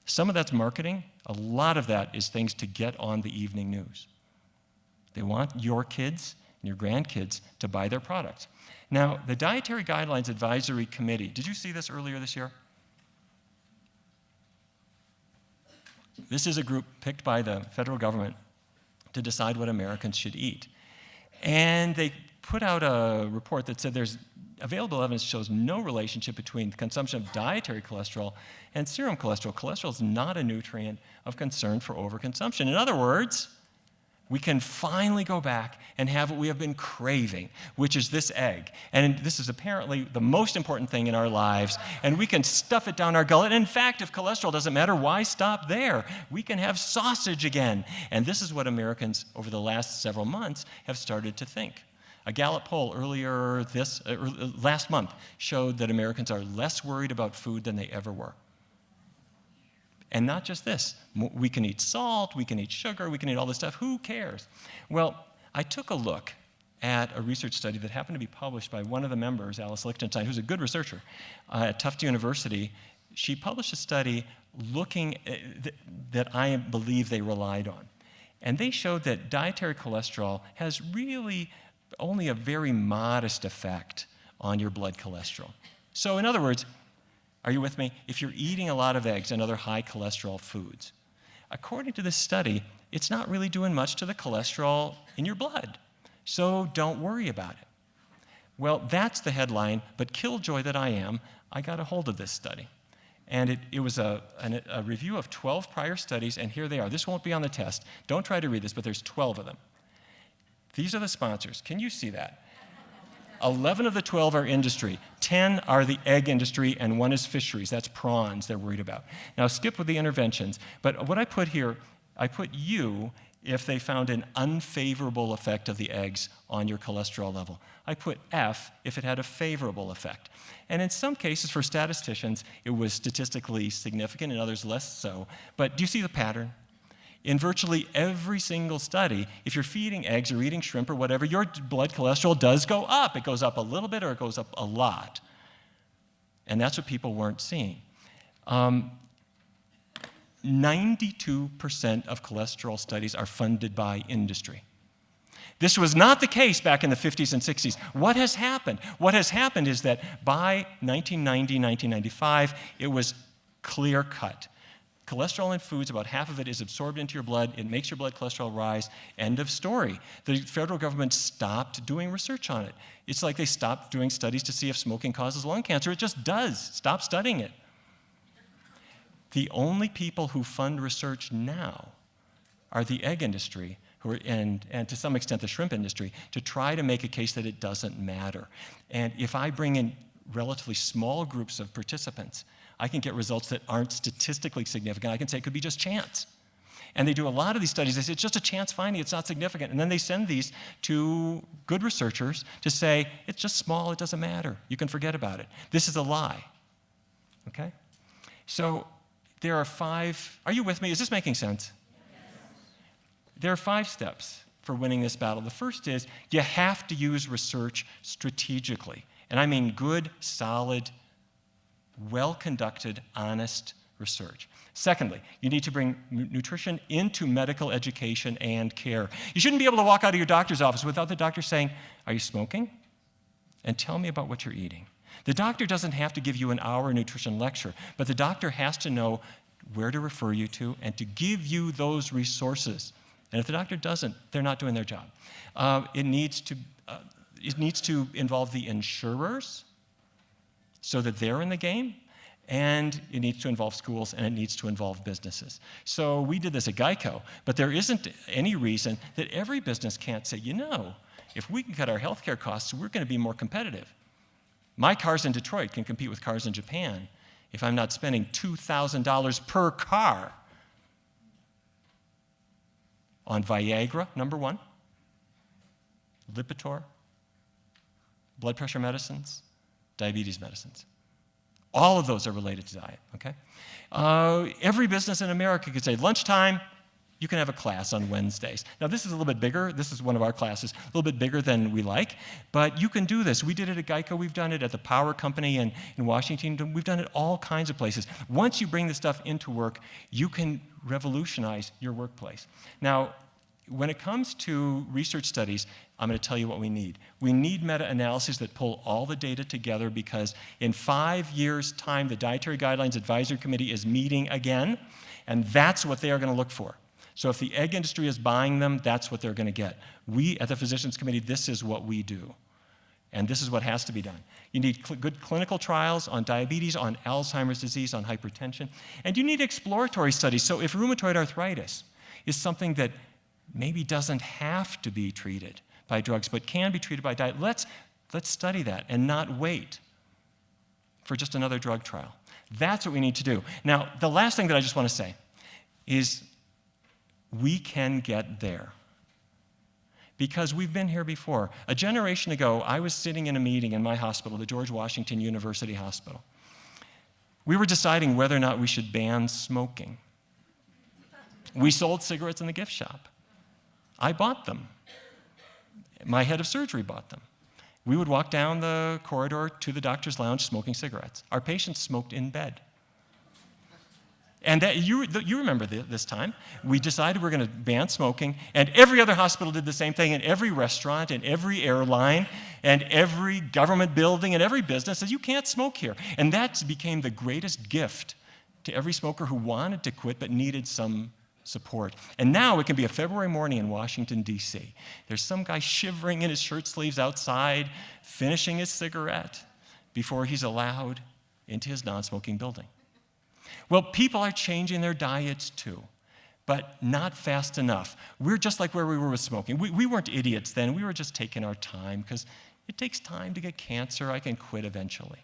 Some of that's marketing. A lot of that is things to get on the evening news. They want your kids and your grandkids to buy their products. Now, the Dietary Guidelines Advisory Committee, did you see this earlier this year? This is a group picked by the federal government to decide what Americans should eat. And they put out a report that said there's available evidence shows no relationship between the consumption of dietary cholesterol and serum cholesterol. Cholesterol is not a nutrient of concern for overconsumption. In other words, we can finally go back and have what we have been craving, which is this egg. And this is apparently the most important thing in our lives, and we can stuff it down our gullet. In fact, if cholesterol doesn't matter, why stop there? We can have sausage again. And this is what Americans over the last several months have started to think. A Gallup poll last month showed that Americans are less worried about food than they ever were. And not just this, we can eat salt, we can eat sugar, we can eat all this stuff, who cares? Well, I took a look at a research study that happened to be published by one of the members, Alice Lichtenstein, who's a good researcher at Tufts University. She published a study looking that I believe they relied on. And they showed that dietary cholesterol has really only a very modest effect on your blood cholesterol. So in other words, are you with me? If you're eating a lot of eggs and other high cholesterol foods, according to this study, it's not really doing much to the cholesterol in your blood. So don't worry about it. Well, that's the headline, but killjoy that I am, I got a hold of this study. And it was a review of 12 prior studies, and here they are. This won't be on the test. Don't try to read this, but there's 12 of them. These are the sponsors. Can you see that? 11 of the 12 are industry, 10 are the egg industry, and 1 is fisheries. That's prawns they're worried about. Now skip with the interventions, but what I put here, I put you if they found an unfavorable effect of the eggs on your cholesterol level. I put F if it had a favorable effect. And in some cases, for statisticians, it was statistically significant, in others less so. But do you see the pattern? In virtually every single study, if you're feeding eggs or eating shrimp or whatever, your blood cholesterol does go up. It goes up a little bit or it goes up a lot. And that's what people weren't seeing. 92% of cholesterol studies are funded by industry. This was not the case back in the 50s and 60s. What has happened? What has happened is that by 1990, 1995, it was clear-cut. Cholesterol in foods, about half of it is absorbed into your blood. It makes your blood cholesterol rise. End of story. The federal government stopped doing research on it. It's like they stopped doing studies to see if smoking causes lung cancer. It just does. Stop studying it. The only people who fund research now are the egg industry and to some extent the shrimp industry to try to make a case that it doesn't matter. And if I bring in relatively small groups of participants, I can get results that aren't statistically significant. I can say it could be just chance. And they do a lot of these studies. They say it's just a chance finding, it's not significant. And then they send these to good researchers to say, it's just small, it doesn't matter. You can forget about it. This is a lie. Okay? So there are 5, are you with me? Is this making sense? there are 5 steps for winning this battle. The first is you have to use research strategically. And I mean good, solid, well-conducted, honest research. Secondly, you need to bring nutrition into medical education and care. You shouldn't be able to walk out of your doctor's office without the doctor saying, "Are you smoking? And tell me about what you're eating." The doctor doesn't have to give you an hour nutrition lecture, but the doctor has to know where to refer you to and to give you those resources. And if the doctor doesn't, they're not doing their job. It needs to involve the insurers so that they're in the game, and it needs to involve schools, and it needs to involve businesses. So we did this at Geico, but there isn't any reason that every business can't say, you know, if we can cut our healthcare costs, we're going to be more competitive. My cars in Detroit can compete with cars in Japan if I'm not spending $2,000 per car on Viagra, number 1, Lipitor, blood pressure medicines, diabetes medicines. All of those are related to diet, okay? Every business in America could say, lunchtime, you can have a class on Wednesdays. Now, this is a little bit bigger. This is one of our classes, a little bit bigger than we like, but you can do this. We did it at Geico. We've done it at the Power Company in Washington. We've done it all kinds of places. Once you bring this stuff into work, you can revolutionize your workplace. Now, when it comes to research studies, I'm going to tell you what we need. We need meta-analyses that pull all the data together, because in 5 years' time, the Dietary Guidelines Advisory Committee is meeting again, and that's what they are going to look for. So if the egg industry is buying them, that's what they're going to get. We, at the Physicians Committee, this is what we do. And this is what has to be done. You need good clinical trials on diabetes, on Alzheimer's disease, on hypertension. And you need exploratory studies. So if rheumatoid arthritis is something that maybe doesn't have to be treated by drugs, but can be treated by diet, let's study that and not wait for just another drug trial. That's what we need to do. Now, the last thing that I just want to say is we can get there, because we've been here before. A generation ago, I was sitting in a meeting in my hospital, the George Washington University Hospital. We were deciding whether or not we should ban smoking. We sold cigarettes in the gift shop. I bought them. My head of surgery bought them. We would walk down the corridor to the doctor's lounge smoking cigarettes. Our patients smoked in bed. And that, you remember this time. We decided we're going to ban smoking, and every other hospital did the same thing, and every restaurant, and every airline, and every government building, and every business says, you can't smoke here. And that became the greatest gift to every smoker who wanted to quit but needed some support. And now it can be a February morning in Washington, D.C. There's some guy shivering in his shirt sleeves outside, finishing his cigarette before he's allowed into his non-smoking building. Well, people are changing their diets too, but not fast enough. We're just like where we were with smoking. We weren't idiots then. We were just taking our time, because it takes time to get cancer. I can quit eventually.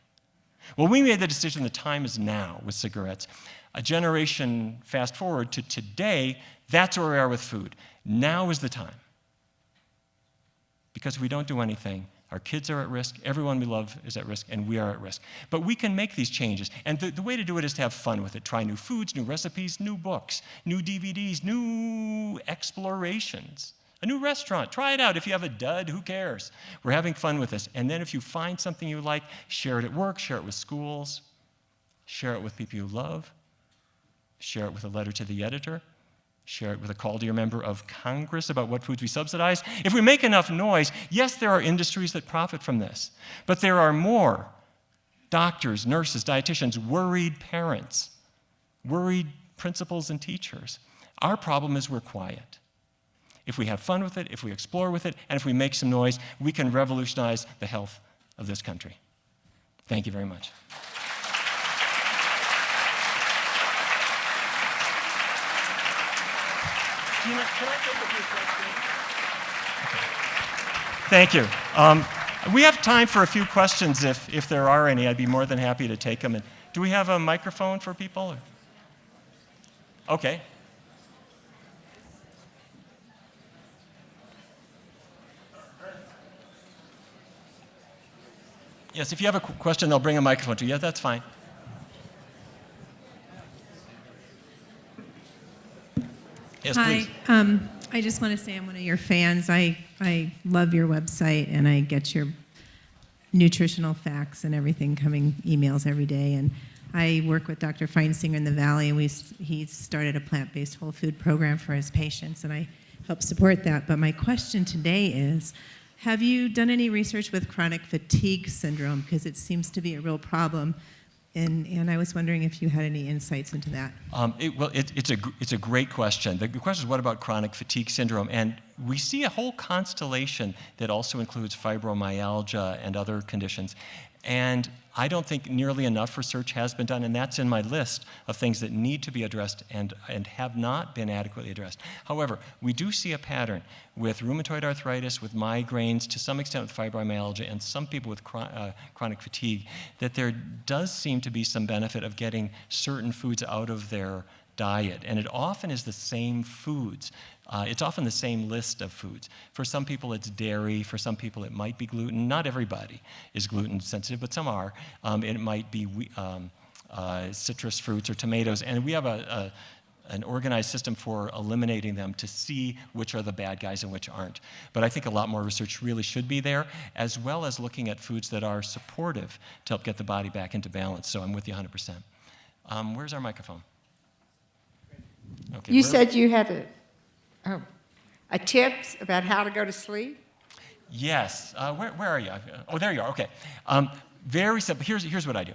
Well, we made the decision the time is now with cigarettes. A generation fast forward to today, that's where we are with food. Now is the time. Because if we don't do anything, our kids are at risk, everyone we love is at risk, and we are at risk. But we can make these changes, and the way to do it is to have fun with it. Try new foods, new recipes, new books, new DVDs, new explorations. A new restaurant, try it out. If you have a dud, who cares? We're having fun with this. And then if you find something you like, share it at work, share it with schools, share it with people you love, share it with a letter to the editor, share it with a call to your member of Congress about what foods we subsidize. If we make enough noise, yes, there are industries that profit from this, but there are more doctors, nurses, dietitians, worried parents, worried principals and teachers. Our problem is we're quiet. If we have fun with it, if we explore with it, and if we make some noise, we can revolutionize the health of this country. Thank you very much. Gina, can I take a few questions? Thank you. We have time for a few questions if there are any. I'd be more than happy to take them. And do we have a microphone for people? Okay. Yes, if you have a question, they'll bring a microphone to you. Yeah, that's fine. Yes, Hi, please. I just want to say I'm one of your fans. I love your website, and I get your nutritional facts and everything coming emails every day. And I work with Dr. Feinsinger in the Valley, and he started a plant-based whole food program for his patients, and I help support that. But my question today is, have you done any research with chronic fatigue syndrome? Because it seems to be a real problem. And I was wondering if you had any insights into that. It's a great question. The question is, what about chronic fatigue syndrome? And we see a whole constellation that also includes fibromyalgia and other conditions. And I don't think nearly enough research has been done, and that's in my list of things that need to be addressed and have not been adequately addressed. However, we do see a pattern with rheumatoid arthritis, with migraines, to some extent with fibromyalgia, and some people with chronic fatigue, that there does seem to be some benefit of getting certain foods out of their diet. And it often is the same foods. It's often the same list of foods. For some people, it's dairy. For some people, it might be gluten. Not everybody is gluten sensitive, but some are. It might be citrus fruits or tomatoes. And we have an organized system for eliminating them to see which are the bad guys and which aren't. But I think a lot more research really should be there, as well as looking at foods that are supportive to help get the body back into balance. So I'm with you 100%. Where's our microphone? Okay, you said you had a tips about how to go to sleep? Yes. Where are you? Oh, there you are. Okay. Very simple. Here's what I do.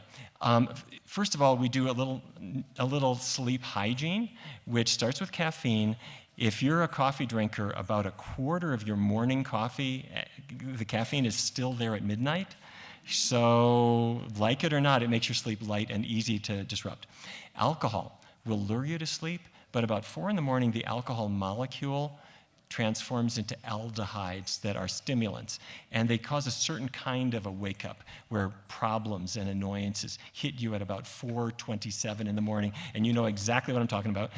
First of all, we do a little sleep hygiene, which starts with caffeine. If you're a coffee drinker, about a quarter of your morning coffee, the caffeine is still there at midnight. So, like it or not, it makes your sleep light and easy to disrupt. Alcohol will lure you to sleep, but about 4 in the morning, the alcohol molecule transforms into aldehydes that are stimulants, and they cause a certain kind of a wake-up where problems and annoyances hit you at about 4:27 in the morning, and you know exactly what I'm talking about.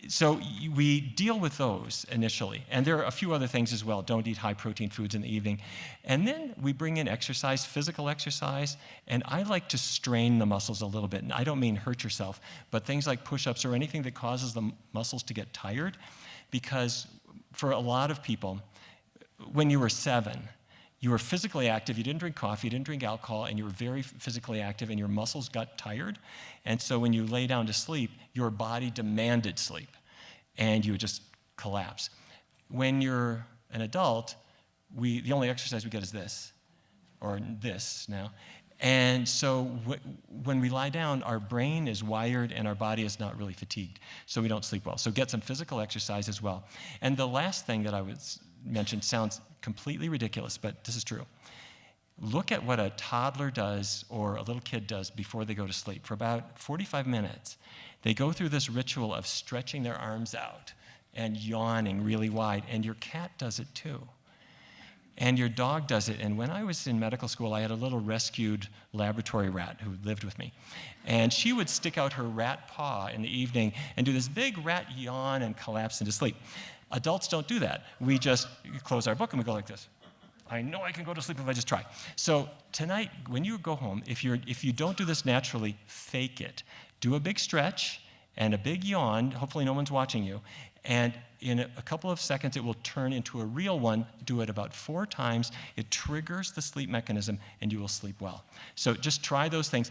So we deal with those initially, and there are a few other things as well. Don't eat high-protein foods in the evening. And then we bring in exercise, physical exercise, and I like to strain the muscles a little bit. And I don't mean hurt yourself, but things like push-ups or anything that causes the muscles to get tired, because for a lot of people, when you were 7, you were physically active, you didn't drink coffee, you didn't drink alcohol, and you were very physically active, and your muscles got tired. And so when you lay down to sleep, your body demanded sleep, and you would just collapse. When you're an adult, the only exercise we get is this, or this now. And so when we lie down, our brain is wired and our body is not really fatigued, so we don't sleep well. So get some physical exercise as well. And the last thing that I would mention sounds completely ridiculous, but this is true. Look at what a toddler does or a little kid does before they go to sleep. For about 45 minutes, they go through this ritual of stretching their arms out and yawning really wide, and your cat does it too. And your dog does it. And when I was in medical school, I had a little rescued laboratory rat who lived with me. And she would stick out her rat paw in the evening and do this big rat yawn and collapse into sleep. Adults don't do that. We just close our book and we go like this. I know I can go to sleep if I just try. So tonight, when you go home, if you don't do this naturally, fake it. Do a big stretch and a big yawn. Hopefully no one's watching you. And in a couple of seconds, it will turn into a real one. Do it about 4 times. It triggers the sleep mechanism, and you will sleep well. So just try those things.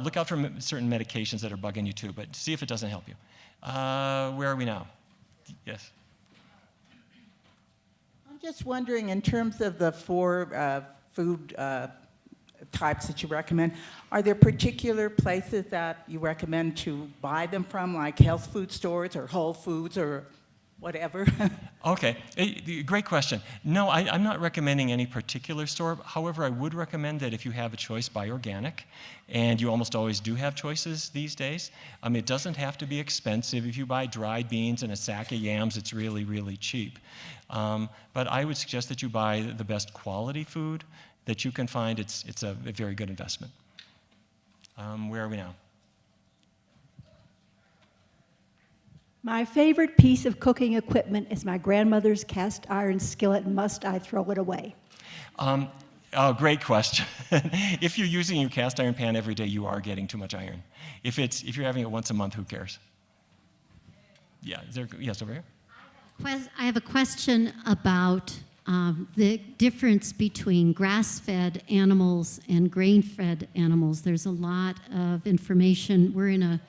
Look out for certain medications that are bugging you too, but see if it doesn't help you. Where are we now? Yes. I'm just wondering, in terms of the 4 food types that you recommend, are there particular places that you recommend to buy them from, like health food stores or Whole Foods or whatever? Okay, great question. No, I'm not recommending any particular store. However, I would recommend that if you have a choice, buy organic. And you almost always do have choices these days. It doesn't have to be expensive. If you buy dried beans and a sack of yams, it's really, really cheap. But I would suggest that you buy the best quality food that you can find. It's a very good investment. Where are we now? My favorite piece of cooking equipment is my grandmother's cast iron skillet. Must I throw it away? Oh, great question. If you're using your cast iron pan every day, you are getting too much iron. If you're having it once a month, who cares? Yeah, yes, over here. I I have a question about the difference between grass-fed animals and grain-fed animals. There's a lot of information. We're in a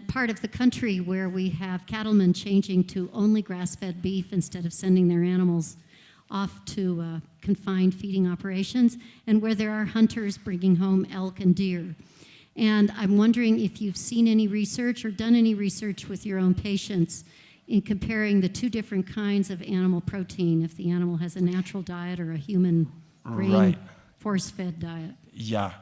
part of the country where we have cattlemen changing to only grass-fed beef instead of sending their animals off to confined feeding operations, and where there are hunters bringing home elk and deer. And I'm wondering if you've seen any research or done any research with your own patients in comparing the two different kinds of animal protein, if the animal has a natural diet or a human grain Right. force-fed diet. Yeah.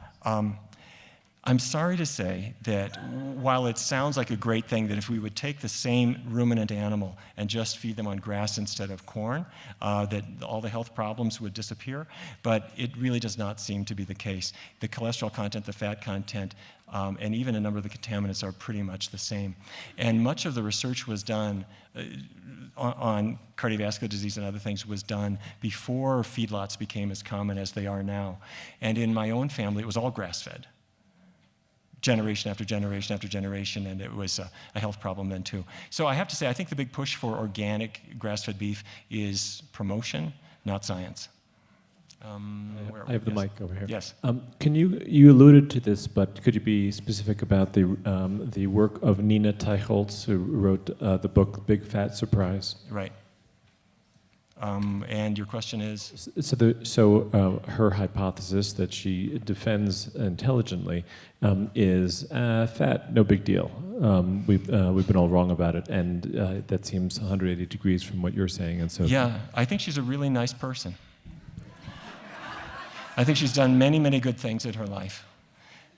I'm sorry to say that while it sounds like a great thing that if we would take the same ruminant animal and just feed them on grass instead of corn, that all the health problems would disappear, but it really does not seem to be the case. The cholesterol content, the fat content, and even a number of the contaminants are pretty much the same. And much of the research was done on cardiovascular disease and other things was done before feedlots became as common as they are now. And in my own family, it was all grass-fed. Generation after generation after generation, and it was a health problem then too. So I have to say, I think the big push for organic grass-fed beef is promotion, not science. I have the mic over here. Yes. You alluded to this, but could you be specific about the work of Nina Teicholz, who wrote the book Big Fat Surprise? Right. And your question is? So her hypothesis that she defends intelligently is fat, no big deal. We've been all wrong about it, and that seems 180 degrees from what you're saying. And so Yeah, I think she's a really nice person. I think she's done many, many good things in her life,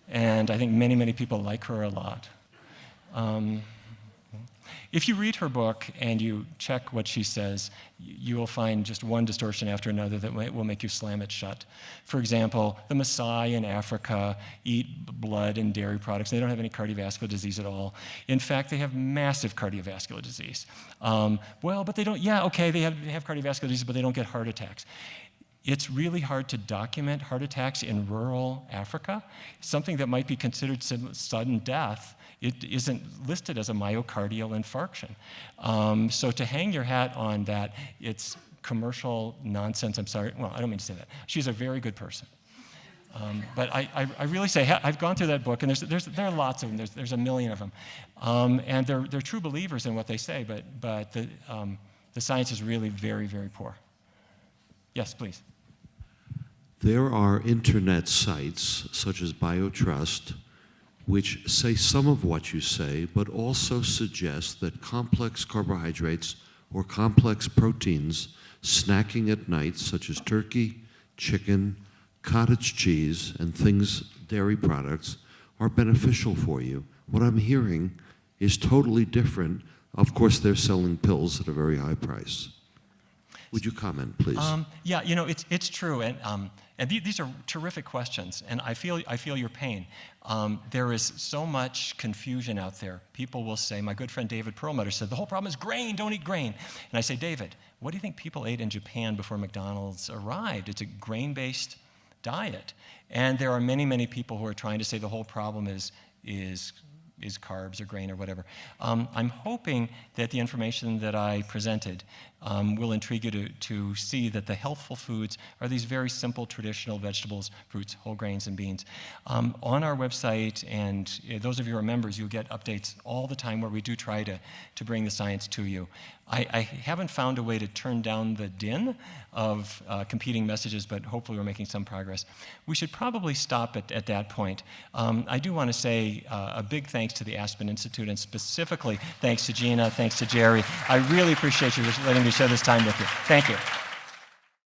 and I think many, many people like her a lot. If you read her book and you check what she says, you will find just one distortion after another that will make you slam it shut. For example, the Maasai in Africa eat blood and dairy products. They don't have any cardiovascular disease at all. In fact, they have massive cardiovascular disease. But they don't, they have cardiovascular disease, but they don't get heart attacks. It's really hard to document heart attacks in rural Africa. Something that might be considered sudden death, it isn't listed as a myocardial infarction. So to hang your hat on that, it's commercial nonsense. I'm sorry. Well, I don't mean to say that. She's a very good person. But I really say, I've gone through that book, and there are lots of them. There's a million of them. And they're true believers in what they say, but the science is really very, very poor. Yes, please. There are internet sites, such as BioTrust, which say some of what you say, but also suggest that complex carbohydrates or complex proteins snacking at night, such as turkey, chicken, cottage cheese, and dairy products, are beneficial for you. What I'm hearing is totally different. Of course, they're selling pills at a very high price. Would you comment, please? It's true, and these are terrific questions, and I feel your pain. There is so much confusion out there. People will say, my good friend David Perlmutter said, the whole problem is grain, don't eat grain. And I say, David, what do you think people ate in Japan before McDonald's arrived? It's a grain-based diet. And there are many, many people who are trying to say the whole problem is carbs or grain or whatever. I'm hoping that the information that I presented will intrigue you to see that the healthful foods are these very simple, traditional vegetables, fruits, whole grains, and beans. On our website, and those of you who are members, you'll get updates all the time where we do try to bring the science to you. I haven't found a way to turn down the din of competing messages, but hopefully we're making some progress. We should probably stop at that point. I do want to say a big thanks to the Aspen Institute, and specifically thanks to Gina, thanks to Jerry. I really appreciate you letting me share this time with you. Thank you.